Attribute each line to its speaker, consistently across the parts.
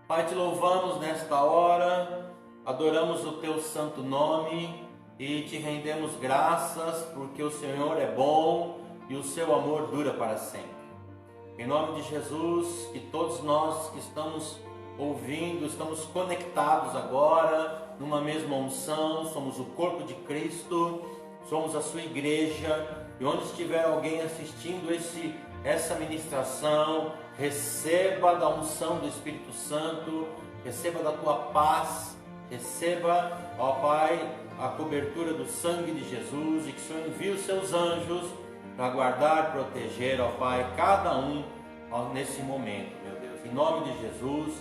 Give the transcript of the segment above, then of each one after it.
Speaker 1: Pai, te louvamos nesta hora, adoramos o teu santo nome e te rendemos graças porque o Senhor é bom e o seu amor dura para sempre. Em nome de Jesus, que todos nós que estamos ouvindo, estamos conectados agora numa mesma unção, somos o corpo de Cristo, somos a sua igreja, e onde estiver alguém assistindo essa ministração, receba da unção do Espírito Santo, receba da tua paz, receba, ó Pai, a cobertura do sangue de Jesus, e que o Senhor envie os seus anjos para guardar, proteger, ó Pai, cada um nesse momento, meu Deus. Em nome de Jesus,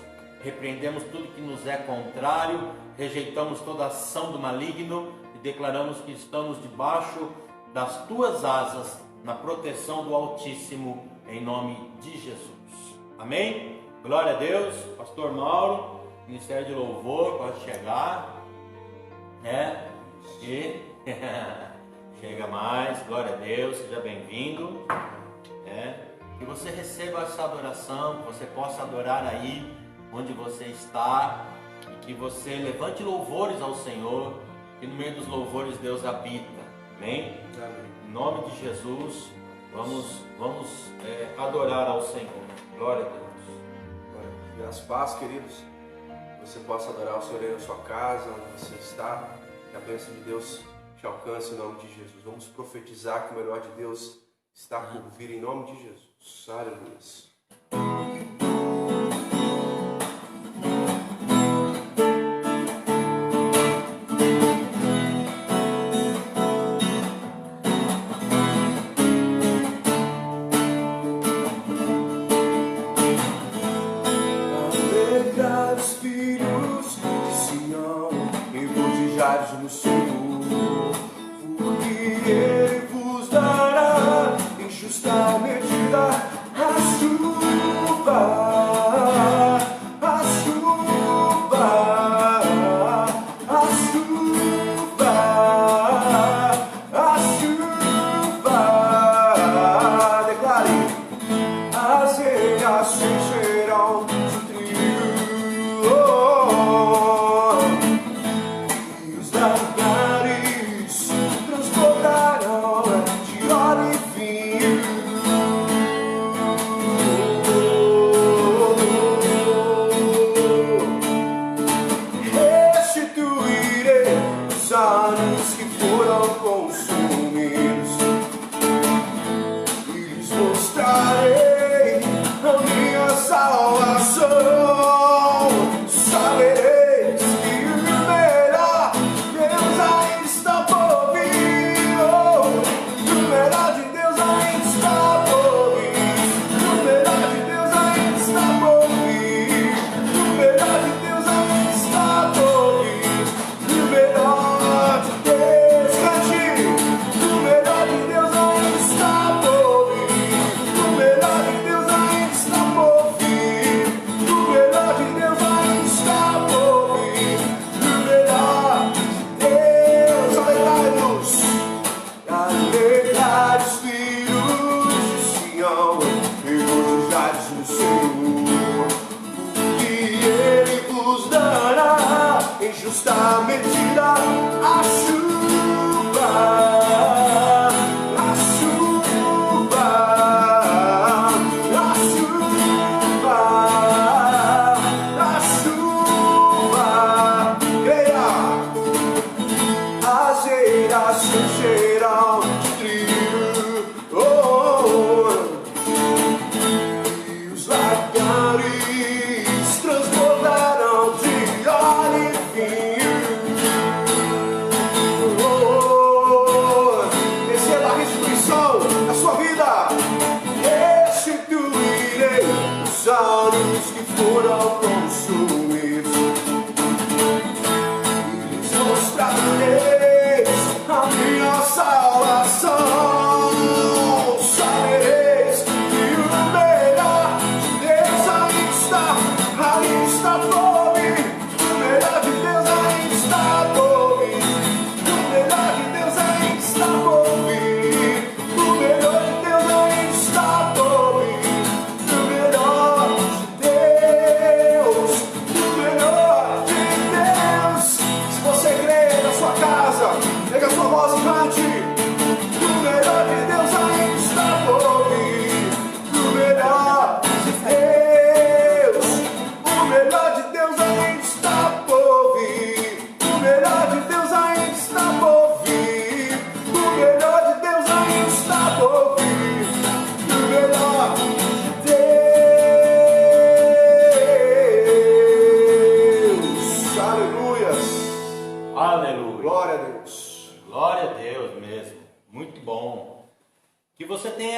Speaker 1: repreendemos tudo que nos é contrário, rejeitamos toda ação do maligno e declaramos que estamos debaixo das tuas asas, na proteção do Altíssimo, em nome de Jesus. Amém? Glória a Deus. Pastor Mauro, Ministério de Louvor, pode chegar. E chega mais, glória a Deus, seja bem-vindo. Que você receba essa adoração, que você possa adorar aí onde você está, e que você levante louvores ao Senhor, que no meio dos louvores Deus habita. Amém?
Speaker 2: Amém.
Speaker 1: Em nome de Jesus, vamos adorar ao Senhor. Glória a Deus.
Speaker 2: Graças a paz, queridos. Que você possa adorar o Senhor aí na sua casa, onde você está. Que a bênção de Deus te alcance em nome de Jesus. Vamos profetizar que o melhor de Deus está por vir em nome de Jesus. Aleluia.
Speaker 3: No Senhor, porque Ele vos dará em justa medida a chuva, a chuva, a chuva, a chuva. Declare: as gerações serão de trigo. Lagares transbordarão de óleo e vinho. Restituirei os anos que foram consumidos e lhes mostrarei a minha salvação. Sabereis que o melhor Deus ainda está por vir. O melhor de Deus ainda está por vir. O melhor de Deus ainda está por vir. O melhor de Deus ainda está por vir. O melhor de Deus, cante. O melhor de Deus ainda está por vir. O melhor de Deus ainda está por vir. O melhor de Deus ainda está por vir. O melhor Deus, alegrai-nos, alegrai os filhos de Sião, regozijai-vos no Senhor, porque Ele vos dará em justa medida a chuva, a chuva, a chuva, a chuva. Creia! As gerações serão de trigo, e os lagares transbordarão de óleo e vinho. Receba a restituição da sua vida. Restituirei os anos que foram consumidos. Mostrareis a minha salvação. Sabereis que o melhor de Deus ainda está por vir. O melhor de Deus ainda está por vir. O melhor de Deus ainda está por vir. O melhor de Deus ainda está por vir. O melhor de Deus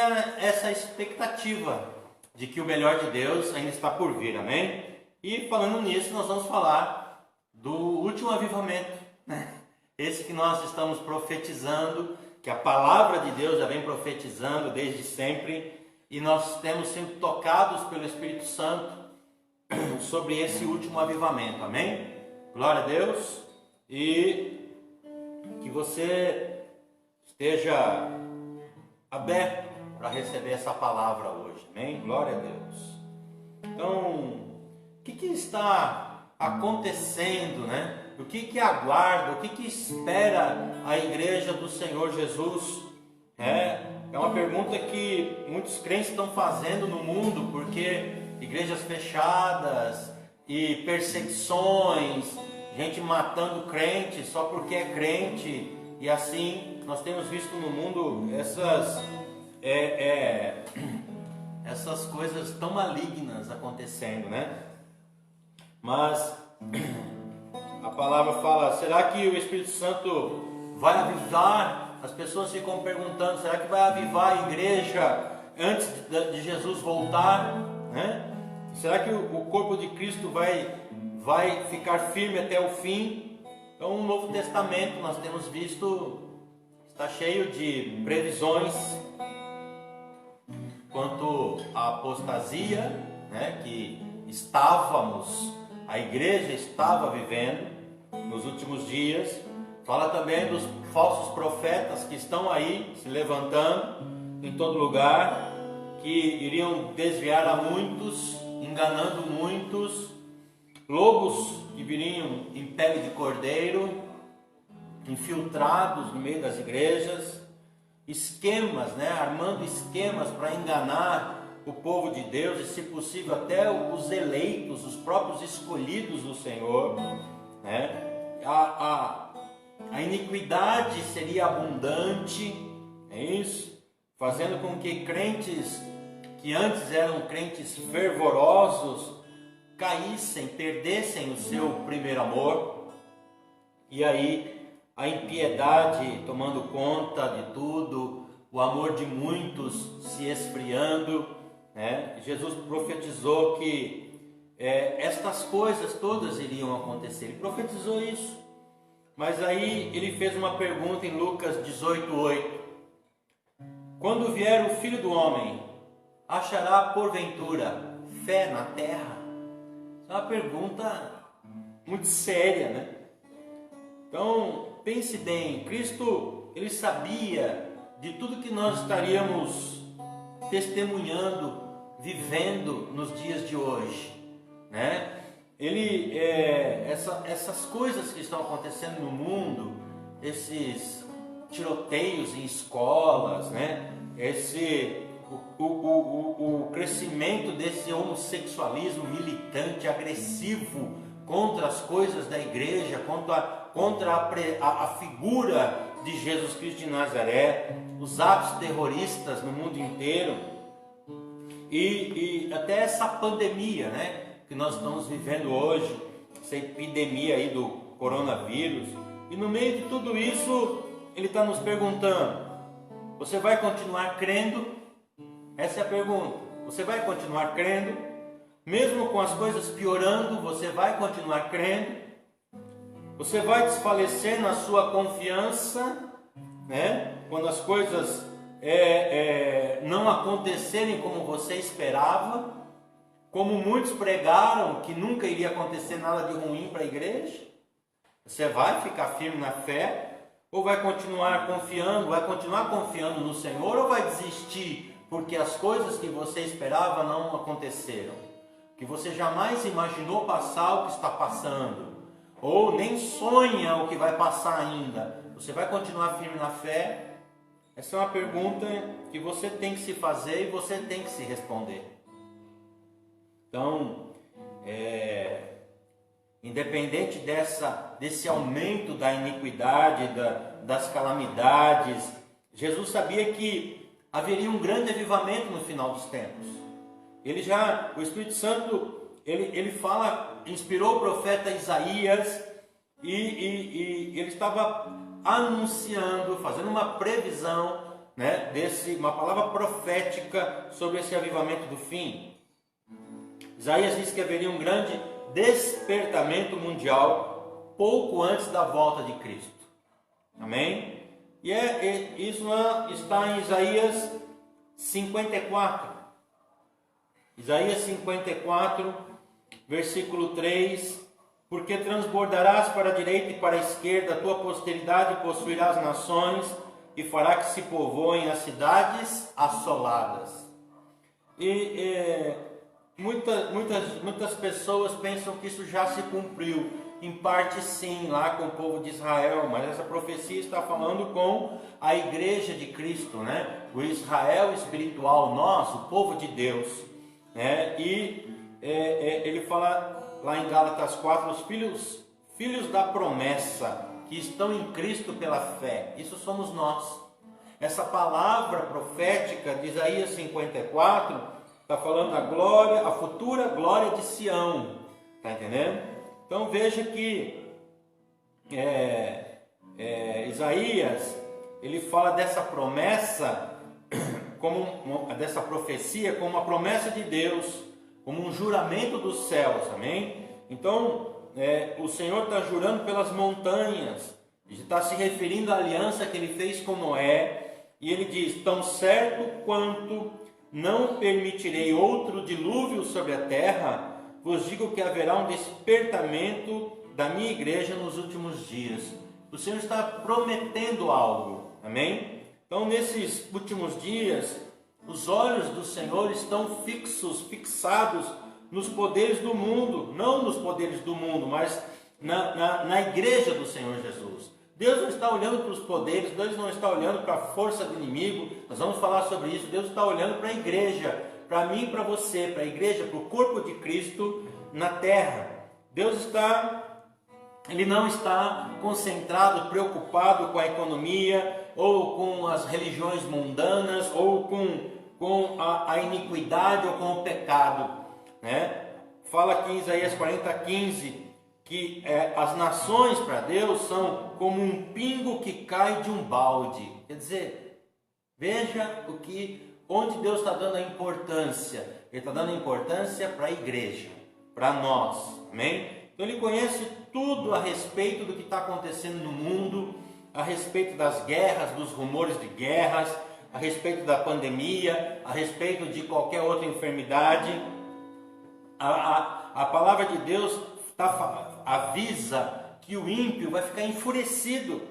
Speaker 1: tenha essa expectativa de que o melhor de Deus ainda está por vir, amém? E falando nisso, nós vamos falar do último avivamento, né? Esse que nós estamos profetizando, que a palavra de Deus já vem profetizando desde sempre, e nós temos sido tocados pelo Espírito Santo sobre esse último avivamento, amém? Glória a Deus, e que você esteja aberto para receber essa palavra hoje, amém? Glória a Deus. Então, o que está acontecendo, né? O que aguarda, o que espera a igreja do Senhor Jesus? É uma pergunta que muitos crentes estão fazendo no mundo, porque igrejas fechadas e perseguições, gente matando crente só porque é crente, e assim nós temos visto no mundo essas coisas tão malignas acontecendo, né? Mas a palavra fala, será que o Espírito Santo vai avivar? As pessoas ficam perguntando, será que vai avivar a igreja antes de Jesus voltar, né? Será que o corpo de Cristo vai ficar firme até o fim? Então, o Novo Testamento, nós temos visto, está cheio de previsões quanto à apostasia, né, que a igreja estava vivendo nos últimos dias. Fala também dos falsos profetas que estão aí se levantando em todo lugar, que iriam desviar a muitos, enganando muitos, lobos que viriam em pele de cordeiro, infiltrados no meio das igrejas, esquemas, né, armando esquemas para enganar o povo de Deus, e se possível até os eleitos, os próprios escolhidos do Senhor, né? A iniquidade seria abundante, é isso? Fazendo com que crentes que antes eram crentes fervorosos caíssem, perdessem o seu primeiro amor, e aí a impiedade tomando conta de tudo, o amor de muitos se esfriando, né? Jesus profetizou que estas coisas todas iriam acontecer, ele profetizou isso. Mas aí ele fez uma pergunta em Lucas 18:8. Quando vier o Filho do Homem, achará porventura fé na terra? É uma pergunta muito séria, né? Então, pense bem, Cristo, ele sabia de tudo que nós estaríamos testemunhando, vivendo nos dias de hoje, né? Essas coisas que estão acontecendo no mundo, esses tiroteios em escolas, né? O crescimento desse homossexualismo militante, agressivo contra as coisas da igreja, contra a figura de Jesus Cristo de Nazaré, os atos terroristas no mundo inteiro, e até essa pandemia, né, que nós estamos vivendo hoje, essa epidemia aí do coronavírus. E no meio de tudo isso, ele está nos perguntando, você vai continuar crendo? Essa é a pergunta. Você vai continuar crendo? Mesmo com as coisas piorando, você vai continuar crendo? Você vai desfalecer na sua confiança, né? Quando as coisas não acontecerem como você esperava, como muitos pregaram que nunca iria acontecer nada de ruim para a igreja? Você vai ficar firme na fé? Ou vai continuar confiando no Senhor, ou vai desistir porque as coisas que você esperava não aconteceram? Que você jamais imaginou passar o que está passando, ou nem sonha o que vai passar ainda. Você vai continuar firme na fé? Essa é uma pergunta que você tem que se fazer e você tem que se responder. Então, independente desse aumento da iniquidade, das calamidades, Jesus sabia que haveria um grande avivamento no final dos tempos. O Espírito Santo, ele fala, inspirou o profeta Isaías, e ele estava anunciando, fazendo uma previsão né, uma palavra profética sobre esse avivamento do fim. Isaías diz que haveria um grande despertamento mundial pouco antes da volta de Cristo. Amém? E isso está em Isaías 54. Isaías 54, versículo 3. Porque transbordarás para a direita e para a esquerda, a tua posteridade possuirá as nações e fará que se povoem as cidades assoladas. E muitas pessoas pensam que isso já se cumpriu. Em parte sim, lá com o povo de Israel, mas essa profecia está falando com a igreja de Cristo, né? O Israel espiritual, nós, o povo de Deus, né? Ele fala lá em Gálatas 4, os filhos da promessa que estão em Cristo pela fé, isso somos nós. Essa palavra profética de Isaías 54 está falando da glória, a futura glória de Sião, está entendendo? Então veja que Isaías, ele fala dessa promessa, dessa profecia, como uma promessa de Deus, como um juramento dos céus, amém? Então, o Senhor está jurando pelas montanhas, está se referindo à aliança que ele fez com Noé, e ele diz: tão certo quanto não permitirei outro dilúvio sobre a terra, vos digo que haverá um despertamento da minha igreja nos últimos dias. O Senhor está prometendo algo, amém? Então, nesses últimos dias, os olhos do Senhor estão fixados nos poderes do mundo, não nos poderes do mundo, mas na igreja do Senhor Jesus. Deus não está olhando para os poderes, Deus não está olhando para a força do inimigo, nós vamos falar sobre isso. Deus está olhando para a igreja, para mim e para você, para a igreja, para o corpo de Cristo na terra. Ele não está concentrado, preocupado com a economia, ou com as religiões mundanas, ou com a iniquidade, ou com o pecado, né? Fala aqui em Isaías 40:15, que as nações para Deus são como um pingo que cai de um balde. Quer dizer, veja onde Deus está dando a importância. Ele está dando a importância para a igreja, para nós, amém? Então ele conhece tudo a respeito do que está acontecendo no mundo, a respeito das guerras, dos rumores de guerras, a respeito da pandemia, a respeito de qualquer outra enfermidade. A palavra de Deus avisa que o ímpio vai ficar enfurecido.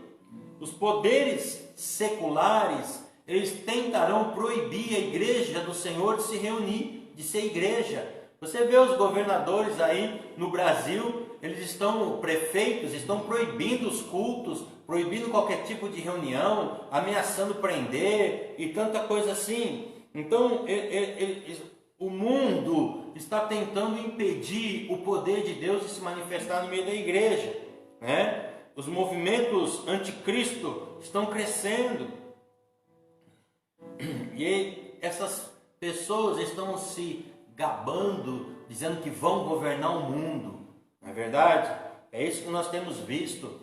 Speaker 1: Os poderes seculares, eles tentarão proibir a igreja do Senhor de se reunir, de ser igreja. Você vê os governadores aí no Brasil, prefeitos estão proibindo os cultos, proibindo qualquer tipo de reunião, ameaçando prender e tanta coisa assim. Então, o mundo está tentando impedir o poder de Deus de se manifestar no meio da igreja, né? Os movimentos anticristo estão crescendo. E essas pessoas estão se gabando, dizendo que vão governar o mundo. Não é verdade? É isso que nós temos visto.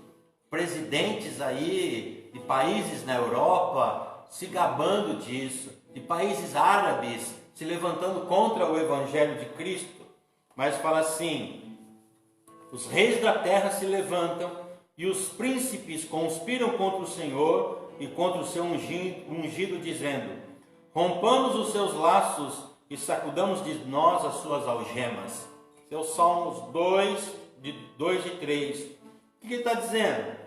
Speaker 1: Presidentes aí de países na Europa se gabando disso, de países árabes se levantando contra o Evangelho de Cristo. Mas fala assim: os reis da terra se levantam e os príncipes conspiram contra o Senhor e contra o seu ungido, dizendo: rompamos os seus laços e sacudamos de nós as suas algemas. Esse é o Salmos 2 e 3. O que ele está dizendo?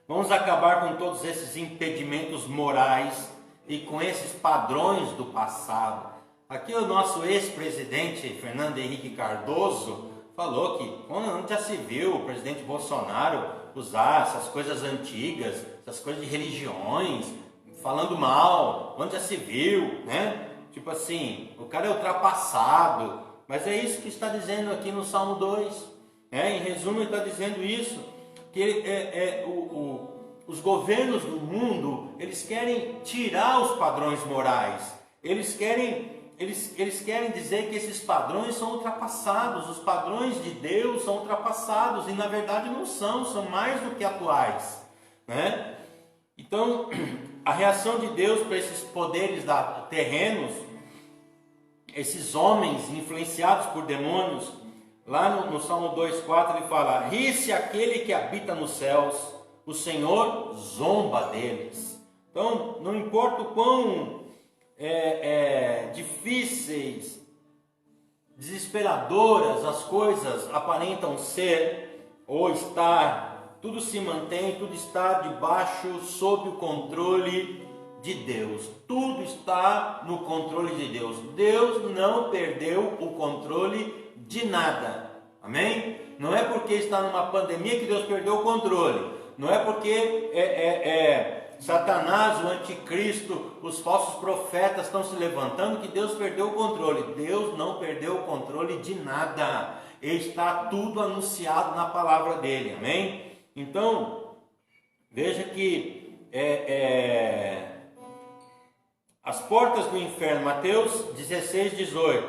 Speaker 1: Vamos acabar com todos esses impedimentos morais e com esses padrões do passado. Aqui o nosso ex-presidente Fernando Henrique Cardoso falou que quando já se viu o presidente Bolsonaro usar essas coisas antigas, essas coisas de religiões, falando mal, onde já se viu, né? Tipo assim, o cara é ultrapassado. Mas é isso que está dizendo aqui no Salmo 2. Em resumo, ele está dizendo isso, que os governos do mundo, eles querem tirar os padrões morais. Eles querem dizer que esses padrões são ultrapassados. Os padrões de Deus são ultrapassados. E na verdade não são mais do que atuais, né? Então, a reação de Deus para esses poderes terrenos, esses homens influenciados por demônios, lá no Salmo 2,4 ele fala: ri-se aquele que habita nos céus, o Senhor zomba deles. Então, não importa o quão difíceis, desesperadoras as coisas aparentam ser ou estar, tudo se mantém, tudo está debaixo, sob o controle de Deus. Tudo está no controle de Deus. Deus não perdeu o controle de nada. Amém? Não é porque está numa pandemia que Deus perdeu o controle. Não é porque Satanás, o anticristo, os falsos profetas estão se levantando que Deus perdeu o controle. Deus não perdeu o controle de nada. Está tudo anunciado na palavra dele. Amém? Então, veja que as portas do inferno, Mateus 16:18,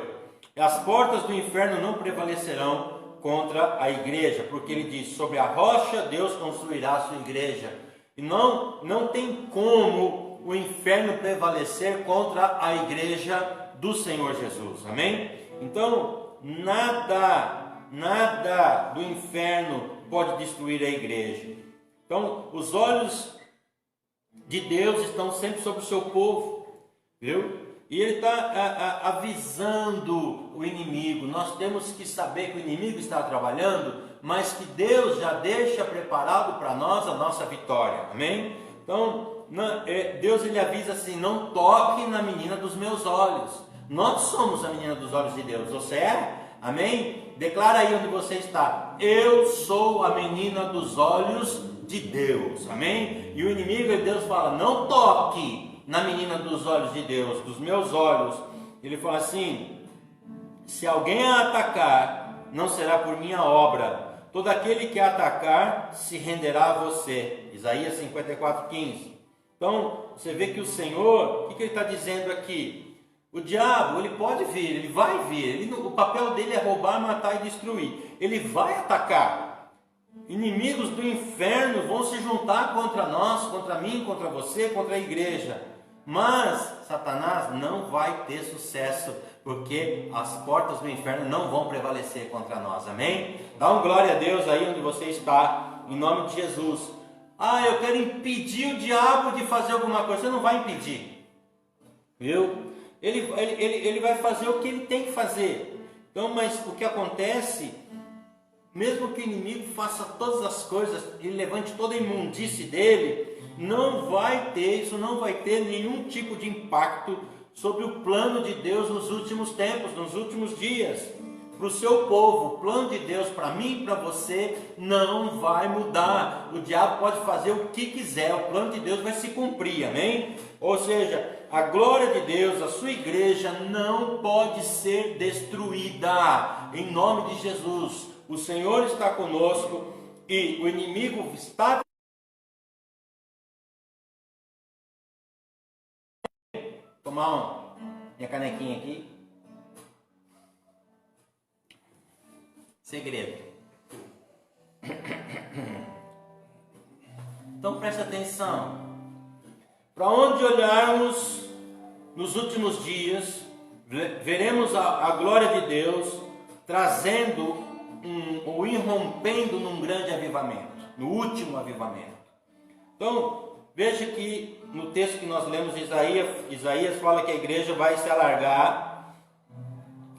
Speaker 1: as portas do inferno não prevalecerão contra a igreja, porque ele diz: sobre a rocha Deus construirá a sua igreja. E não tem como o inferno prevalecer contra a igreja do Senhor Jesus. Amém? Então, nada do inferno pode destruir a igreja. Então, os olhos de Deus estão sempre sobre o seu povo, viu? E ele está avisando o inimigo. Nós temos que saber que o inimigo está trabalhando, mas que Deus já deixa preparado para nós a nossa vitória. Amém? Então, Deus ele avisa assim: não toque na menina dos meus olhos. Nós somos a menina dos olhos de Deus. Você é? Amém? Declara aí onde você está: eu sou a menina dos olhos de Deus. Amém? E o inimigo de Deus fala: não toque na menina dos olhos de Deus, dos meus olhos. Ele fala assim: se alguém a atacar, não será por minha obra. Todo aquele que a atacar se renderá a você. Isaías 54:15. Então, você vê que o Senhor, o que ele está dizendo aqui? O diabo, ele pode vir, ele vai vir. O papel dele é roubar, matar e destruir. Ele vai atacar. Inimigos do inferno vão se juntar contra nós, contra mim, contra você, contra a igreja. Mas Satanás não vai ter sucesso, porque as portas do inferno não vão prevalecer contra nós. Amém? Dá um glória a Deus aí onde você está, em nome de Jesus. Eu quero impedir o diabo de fazer alguma coisa. Você não vai impedir, viu? Ele vai fazer o que ele tem que fazer. Então, mas o que acontece, mesmo que o inimigo faça todas as coisas e levante toda a imundície dele, isso não vai ter nenhum tipo de impacto sobre o plano de Deus nos últimos tempos, nos últimos dias, para o seu povo. O plano de Deus para mim e para você não vai mudar. O diabo pode fazer o que quiser, o plano de Deus vai se cumprir. Amém? Ou seja, a glória de Deus, a sua igreja não pode ser destruída, em nome de Jesus. O Senhor está conosco e o inimigo está... Tomar minha canequinha aqui. Segredo. Então preste atenção. Para onde olharmos nos últimos dias, veremos a glória de Deus trazendo ou irrompendo num grande avivamento, no último avivamento. Então, veja que no texto que nós lemos de Isaías fala que a igreja vai se alargar,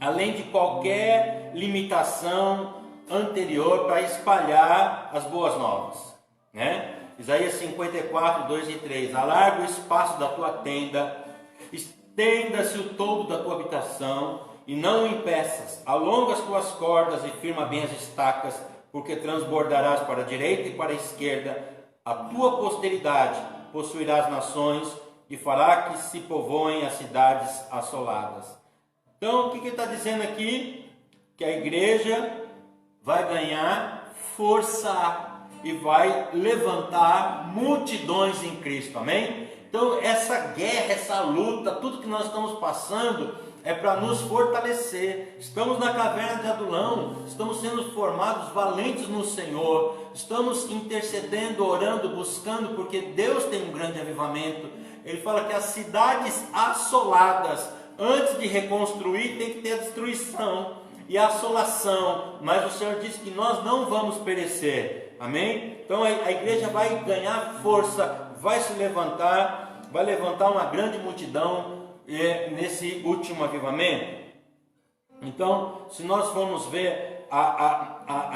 Speaker 1: além de qualquer limitação anterior, para espalhar as boas novas, né? Isaías 54, 2 e 3. Alarga o espaço da tua tenda, estenda-se o todo da tua habitação, e não o impeças. Alonga as tuas cordas e firma bem as estacas, porque transbordarás para a direita e para a esquerda. A tua posteridade possuirá as nações e fará que se povoem as cidades assoladas. Então, o que ele está dizendo aqui? Que a igreja vai ganhar força e vai levantar multidões em Cristo, amém? Então essa guerra, essa luta, tudo que nós estamos passando é para nos fortalecer. Estamos na caverna de Adulão, estamos sendo formados valentes no Senhor, estamos intercedendo, orando, buscando, porque Deus tem um grande avivamento. Ele fala que as cidades assoladas, antes de reconstruir, tem que ter a destruição e a assolação, mas o Senhor disse que nós não vamos perecer, amém? Então a igreja vai ganhar força, vai se levantar, vai levantar uma grande multidão nesse último avivamento. Então, se nós formos ver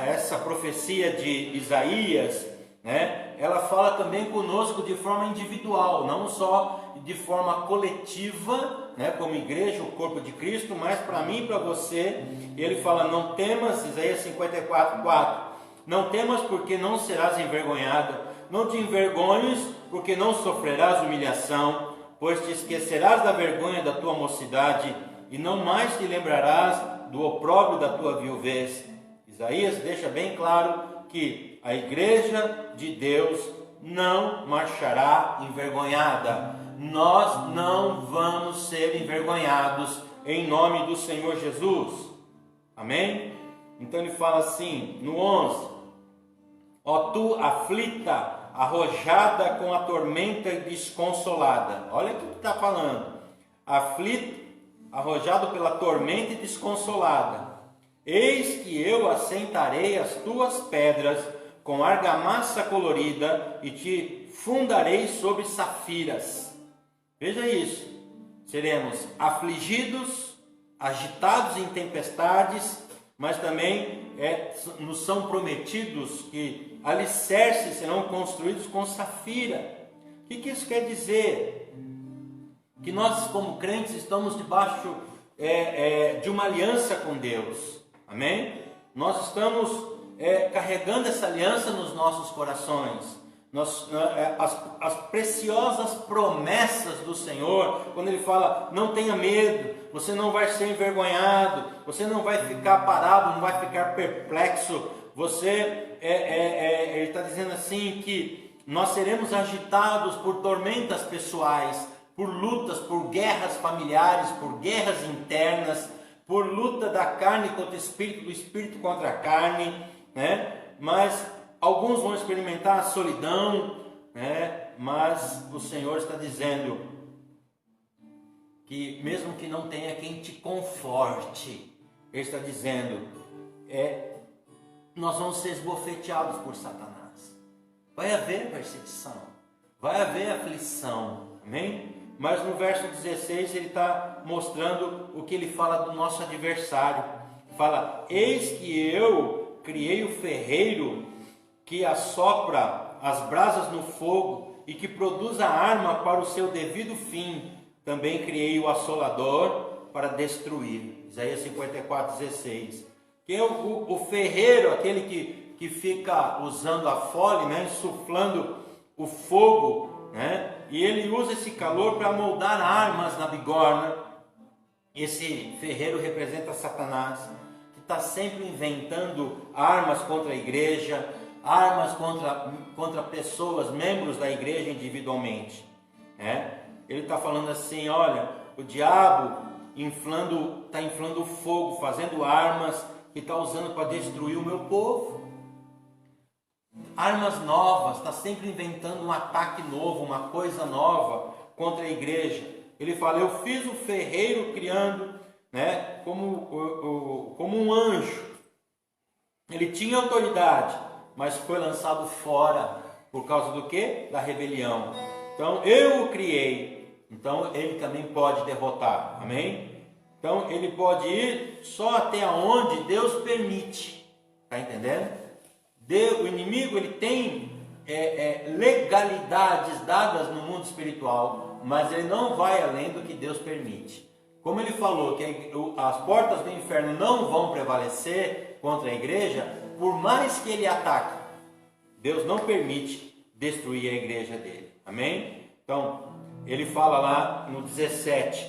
Speaker 1: essa profecia de Isaías, né, ela fala também conosco de forma individual, não só de forma coletiva, né, como igreja, o corpo de Cristo, mas para mim e para você. Ele fala: não temas, Isaías 54:4, não temas porque não serás envergonhado, não te envergonhes porque não sofrerás humilhação, pois te esquecerás da vergonha da tua mocidade e não mais te lembrarás do opróbrio da tua viuvez. Isaías deixa bem claro que a igreja de Deus não marchará envergonhada. Nós não vamos ser envergonhados em nome do Senhor Jesus. Amém? Então ele fala assim no 11: ó tu aflita, arrojada com a tormenta e desconsolada. Olha o que está falando. Aflito, arrojado pela tormenta e desconsolada. Eis que eu assentarei as tuas pedras com argamassa colorida e te fundarei sobre safiras. Veja isso. Seremos afligidos, agitados em tempestades, mas também nos são prometidos que alicerces serão construídos com safira. O que isso quer dizer? Que nós, como crentes, estamos debaixo de uma aliança com Deus. Amém? Nós estamos carregando essa aliança nos nossos corações. As preciosas promessas do Senhor, quando Ele fala: não tenha medo, você não vai ser envergonhado, você não vai ficar parado, não vai ficar perplexo. Ele está dizendo assim que nós seremos agitados por tormentas pessoais, por lutas, por guerras familiares, por guerras internas, por luta da carne contra o espírito, do espírito contra a carne, né? Mas alguns vão experimentar a solidão, né? Mas o Senhor está dizendo que mesmo que não tenha quem te conforte, Ele está dizendo, nós vamos ser esbofeteados por Satanás. Vai haver perseguição, vai haver aflição, amém? Mas no verso 16 ele está mostrando o que ele fala do nosso adversário. Fala: eis que eu criei o ferreiro que assopra as brasas no fogo e que produz a arma para o seu devido fim. Também criei o assolador para destruir. Isaías 54:16. Que é o ferreiro, aquele que fica usando a fole, né, insuflando o fogo, né? E ele usa esse calor para moldar armas na bigorna. Esse ferreiro representa Satanás, que está sempre inventando armas contra a igreja, armas contra pessoas, membros da igreja individualmente. Ele está falando assim: olha, o diabo está inflando o fogo, fazendo armas que está usando para destruir o meu povo. Armas novas, está sempre inventando um ataque novo, uma coisa nova contra a igreja. Ele fala: eu fiz o ferreiro criando, né, como um anjo. Ele tinha autoridade, mas foi lançado fora por causa do quê? Da rebelião. Então eu o criei, então ele também pode derrotar, amém? Então ele pode ir só até onde Deus permite, está entendendo? O inimigo ele tem legalidades dadas no mundo espiritual, mas ele não vai além do que Deus permite. Como ele falou que as portas do inferno não vão prevalecer contra a igreja, por mais que ele ataque, Deus não permite destruir a igreja dele. Amém? Então, ele fala lá no 17: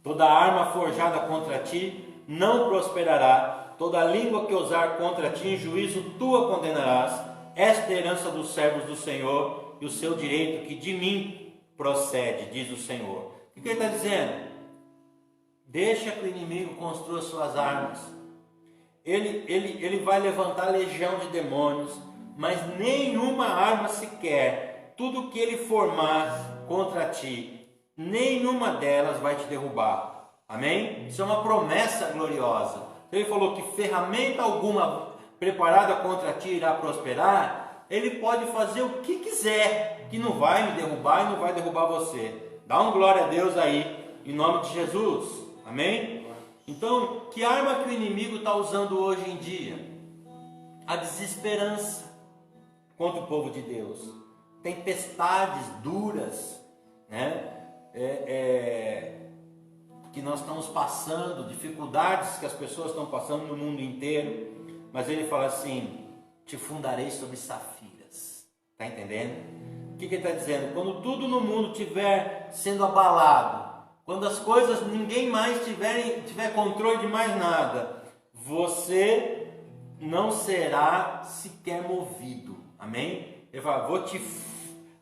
Speaker 1: toda arma forjada contra ti não prosperará, toda língua que usar contra ti em juízo tu a condenarás. Esta é a herança dos servos do Senhor e o seu direito que de mim procede, diz o Senhor. O que ele está dizendo? Deixa que o inimigo construa suas armas. Ele vai levantar legião de demônios, mas nenhuma arma sequer, tudo que ele formar contra ti, nenhuma delas vai te derrubar. Amém? Isso é uma promessa gloriosa. Ele falou que ferramenta alguma preparada contra ti irá prosperar. Ele pode fazer o que quiser, que não vai me derrubar e não vai derrubar você. Dá um glória a Deus aí, em nome de Jesus. Amém? Então, que arma que o inimigo está usando hoje em dia? A desesperança contra o povo de Deus. Tempestades duras, né? Que nós estamos passando, dificuldades que as pessoas estão passando no mundo inteiro. Mas ele fala assim: te fundarei sobre safiras. Está entendendo? O que ele está dizendo? Quando tudo no mundo estiver sendo abalado, quando as coisas, ninguém mais tiver controle de mais nada, você não será sequer movido. Amém? Ele fala: vou te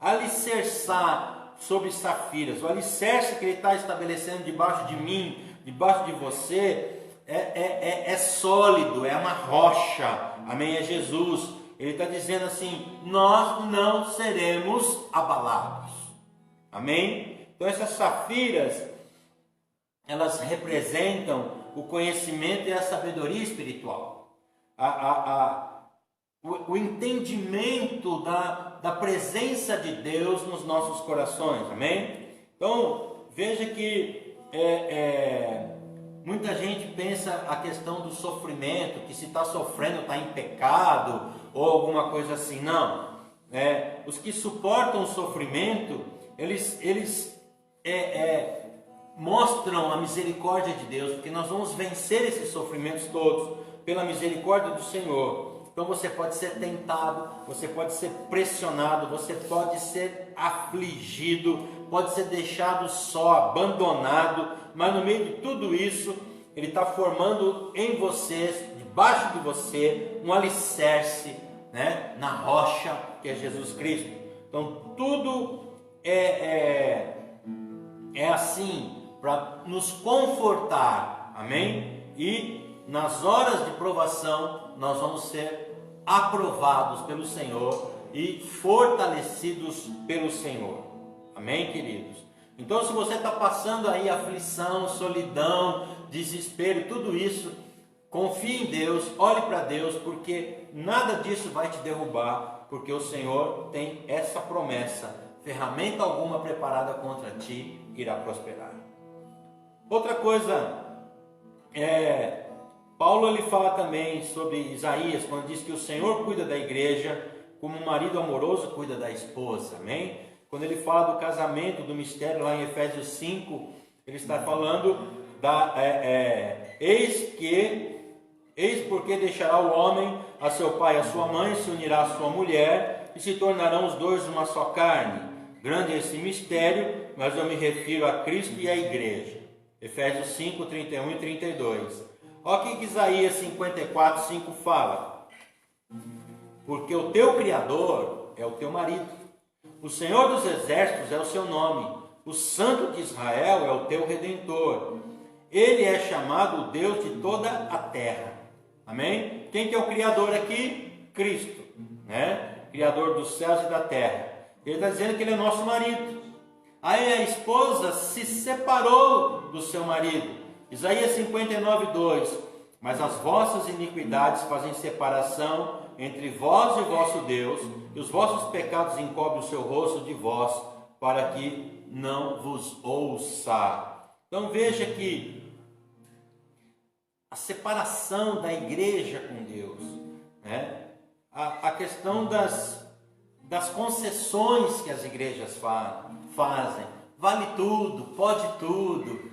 Speaker 1: alicerçar sobre safiras. O alicerce que ele está estabelecendo debaixo de mim, debaixo de você, é sólido, é uma rocha. Amém? É Jesus. Ele está dizendo assim: nós não seremos abalados. Amém? Então essas safiras, elas representam o conhecimento e a sabedoria espiritual, o entendimento da presença de Deus nos nossos corações. Amém? Então veja que muita gente pensa a questão do sofrimento, que se está sofrendo está em pecado ou alguma coisa assim. Não. Os que suportam o sofrimento, eles mostram a misericórdia de Deus, porque nós vamos vencer esses sofrimentos todos pela misericórdia do Senhor. Então você pode ser tentado, você pode ser pressionado, você pode ser afligido, pode ser deixado só, abandonado, mas no meio de tudo isso, Ele está formando em você, debaixo de você, um alicerce, né, na rocha que é Jesus Cristo. Então tudo é assim, para nos confortar. Amém? E nas horas de provação nós vamos ser aprovados pelo Senhor e fortalecidos pelo Senhor. Amém, queridos? Então, se você está passando aí aflição, solidão, desespero, tudo isso, confie em Deus, olhe para Deus, porque nada disso vai te derrubar, porque o Senhor tem essa promessa: ferramenta alguma preparada contra ti irá prosperar. Outra coisa, Paulo ele fala também sobre Isaías, quando diz que o Senhor cuida da igreja como um marido amoroso cuida da esposa. Amém? Quando ele fala do casamento, do mistério, lá em Efésios 5, ele está falando eis porque deixará o homem a seu pai e a sua mãe, se unirá à sua mulher, e se tornarão os dois uma só carne. Grande é esse mistério, mas eu me refiro a Cristo e à igreja. Efésios 5, 31 e 32. Olha o que Isaías 54, 5 fala: porque o teu Criador é o teu marido, o Senhor dos exércitos é o seu nome, o Santo de Israel é o teu Redentor. Ele é chamado o Deus de toda a terra. Amém? Quem que é o Criador aqui? Cristo, né? Criador dos céus e da terra. Ele está dizendo que ele é nosso marido. Aí a esposa se separou do seu marido. Isaías 59, 2. Mas as vossas iniquidades fazem separação entre vós e vosso Deus, e os vossos pecados encobrem o seu rosto de vós, para que não vos ouça. Então veja que a separação da igreja com Deus, né? A questão das concessões que as igrejas fazem, vale tudo, pode tudo,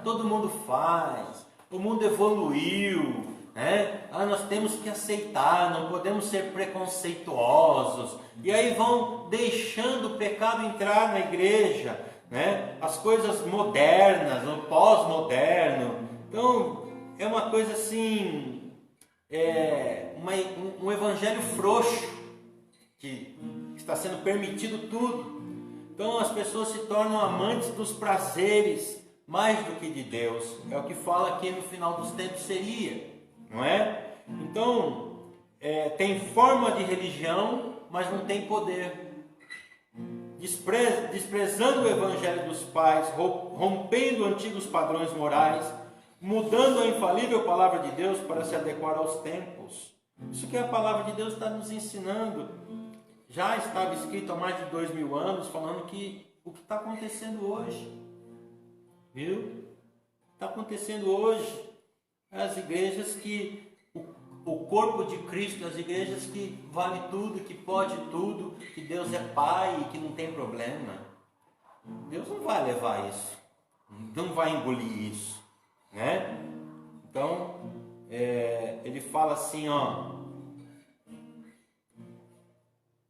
Speaker 1: todo mundo faz, o mundo evoluiu, né? Nós temos que aceitar, não podemos ser preconceituosos, e aí vão deixando o pecado entrar na igreja, né? As coisas modernas, o pós-moderno. Então é uma coisa assim, um evangelho frouxo, que está sendo permitido tudo. Então as pessoas se tornam amantes dos prazeres mais do que de Deus. É o que fala aqui no final dos tempos seria, não é? Então tem forma de religião, mas não tem poder. desprezando o evangelho dos pais, rompendo antigos padrões morais, mudando a infalível palavra de Deus para se adequar aos tempos. Isso que a palavra de Deus está nos ensinando. Já estava escrito há mais de 2000 anos, falando que o que está acontecendo hoje, viu? Está acontecendo hoje. As igrejas que o corpo de Cristo, as igrejas que vale tudo, que pode tudo, que Deus é Pai e que não tem problema. Deus não vai levar isso, não vai engolir isso, né? Então, ele fala assim, ó,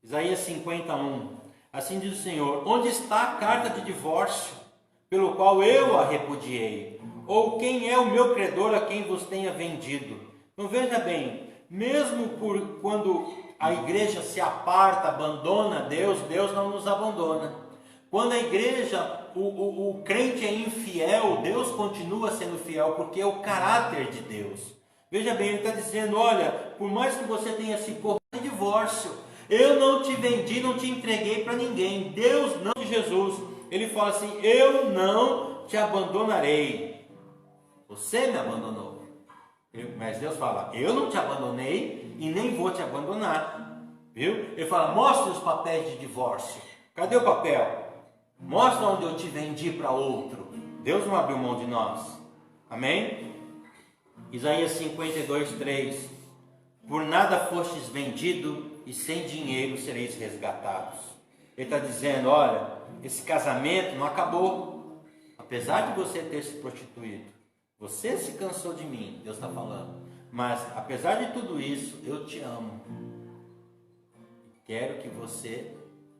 Speaker 1: Isaías 51, assim diz o Senhor: onde está a carta de divórcio, pelo qual eu a repudiei? Ou quem é o meu credor a quem vos tenha vendido? Então veja bem, mesmo quando a igreja se aparta, abandona Deus, Deus não nos abandona. Quando a igreja, o crente é infiel, Deus continua sendo fiel, porque é o caráter de Deus. Veja bem, ele está dizendo, olha, por mais que você tenha se corrompido em divórcio, eu não te vendi, não te entreguei para ninguém. Deus não, Jesus, ele fala assim, eu não te abandonarei. Você me abandonou. Mas Deus fala, eu não te abandonei e nem vou te abandonar. Viu? Ele fala, mostre os papéis de divórcio. Cadê o papel? Mostra onde eu te vendi para outro. Deus não abriu mão de nós. Amém? Isaías 52, 3. Por nada fostes vendido e sem dinheiro sereis resgatados. Ele está dizendo, olha, esse casamento não acabou. Apesar de você ter se prostituído, você se cansou de mim, Deus está falando. Mas apesar de tudo isso, eu te amo. Quero que você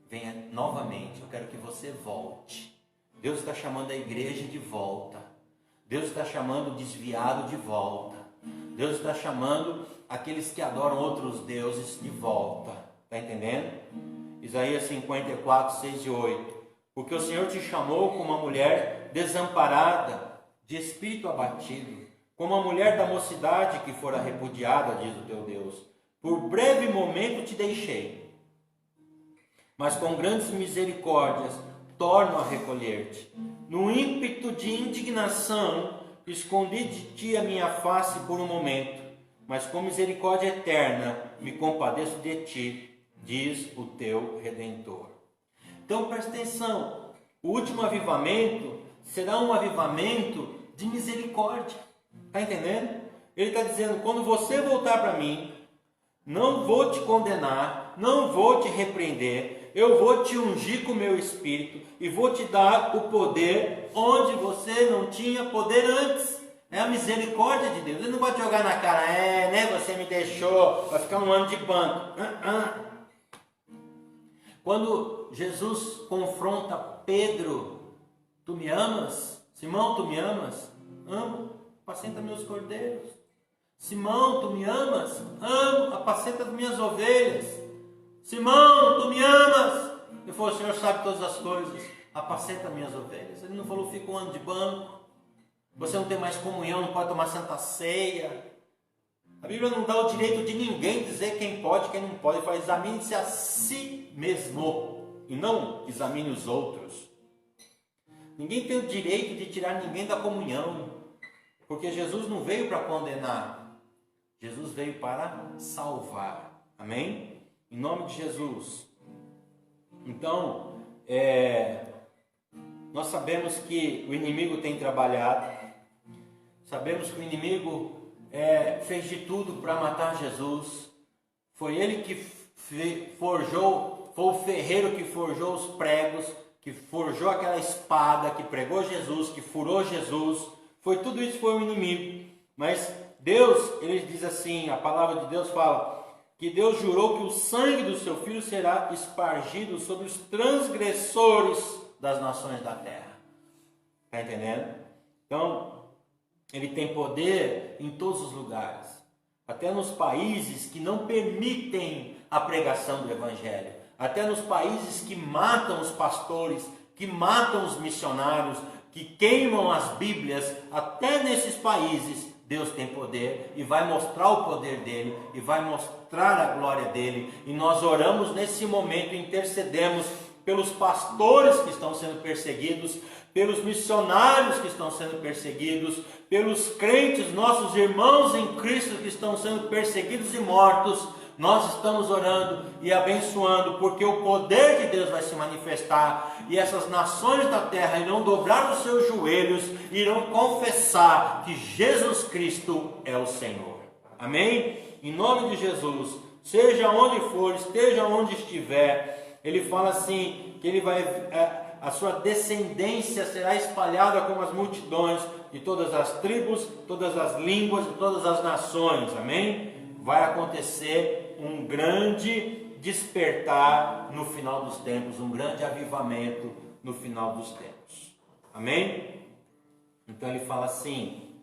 Speaker 1: venha novamente. Eu quero que você volte. Deus está chamando a igreja de volta. Deus está chamando o desviado de volta. Deus está chamando aqueles que adoram outros deuses de volta. Está entendendo? Isaías 54, 6 e 8. Porque o Senhor te chamou como uma mulher desamparada, de espírito abatido, como a mulher da mocidade que fora repudiada, diz o teu Deus. Por breve momento te deixei, mas com grandes misericórdias torno a recolher-te. No ímpeto de indignação, escondi de ti a minha face por um momento, mas com misericórdia eterna me compadeço de ti, diz o teu Redentor. Então presta atenção, o último avivamento será um avivamento de misericórdia. Está entendendo? Ele está dizendo, quando você voltar para mim, não vou te condenar, não vou te repreender, eu vou te ungir com o meu Espírito e vou te dar o poder onde você não tinha poder antes. É a misericórdia de Deus. Ele não vai te jogar na cara, né? Você me deixou, vai ficar um ano de banco. Quando Jesus confronta Pedro, tu me amas? Simão, tu me amas? Amo, apacenta meus cordeiros. Simão, tu me amas? Amo, apacenta as minhas ovelhas. Simão, tu me amas? Ele falou, o Senhor sabe todas as coisas, apacenta minhas ovelhas. Ele não falou, fica um ano de banco, você não tem mais comunhão, não pode tomar santa ceia. A Bíblia não dá o direito de ninguém dizer quem pode e quem não pode. Ele fala, examine-se a si mesmo e não examine os outros. Ninguém tem o direito de tirar ninguém da comunhão, porque Jesus não veio para condenar, Jesus veio para salvar. Amém? Em nome de Jesus. Então, nós sabemos que o inimigo tem trabalhado, sabemos que o inimigo fez de tudo para matar Jesus. Foi ele que forjou, foi o ferreiro que forjou os pregos, que forjou aquela espada, que pregou Jesus, que furou Jesus. Foi tudo isso, foi o inimigo. Mas Deus, ele diz assim, a palavra de Deus fala que Deus jurou que o sangue do seu Filho será espargido sobre os transgressores das nações da terra. Está entendendo? Então, ele tem poder em todos os lugares, até nos países que não permitem a pregação do Evangelho, até nos países que matam os pastores, que matam os missionários, que queimam as Bíblias. Até nesses países Deus tem poder e vai mostrar o poder dele e vai mostrar a glória dele. E nós oramos nesse momento, intercedemos pelos pastores que estão sendo perseguidos, pelos missionários que estão sendo perseguidos, pelos crentes, nossos irmãos em Cristo que estão sendo perseguidos e mortos. Nós estamos orando e abençoando, porque o poder de Deus vai se manifestar e essas nações da terra irão dobrar os seus joelhos, irão confessar que Jesus Cristo é o Senhor. Amém? Em nome de Jesus, seja onde for, esteja onde estiver, ele fala assim, que ele vai, a sua descendência será espalhada como as multidões de todas as tribos, todas as línguas e todas as nações. Amém? Vai acontecer um grande despertar no final dos tempos, um grande avivamento no final dos tempos. Amém? Então ele fala assim,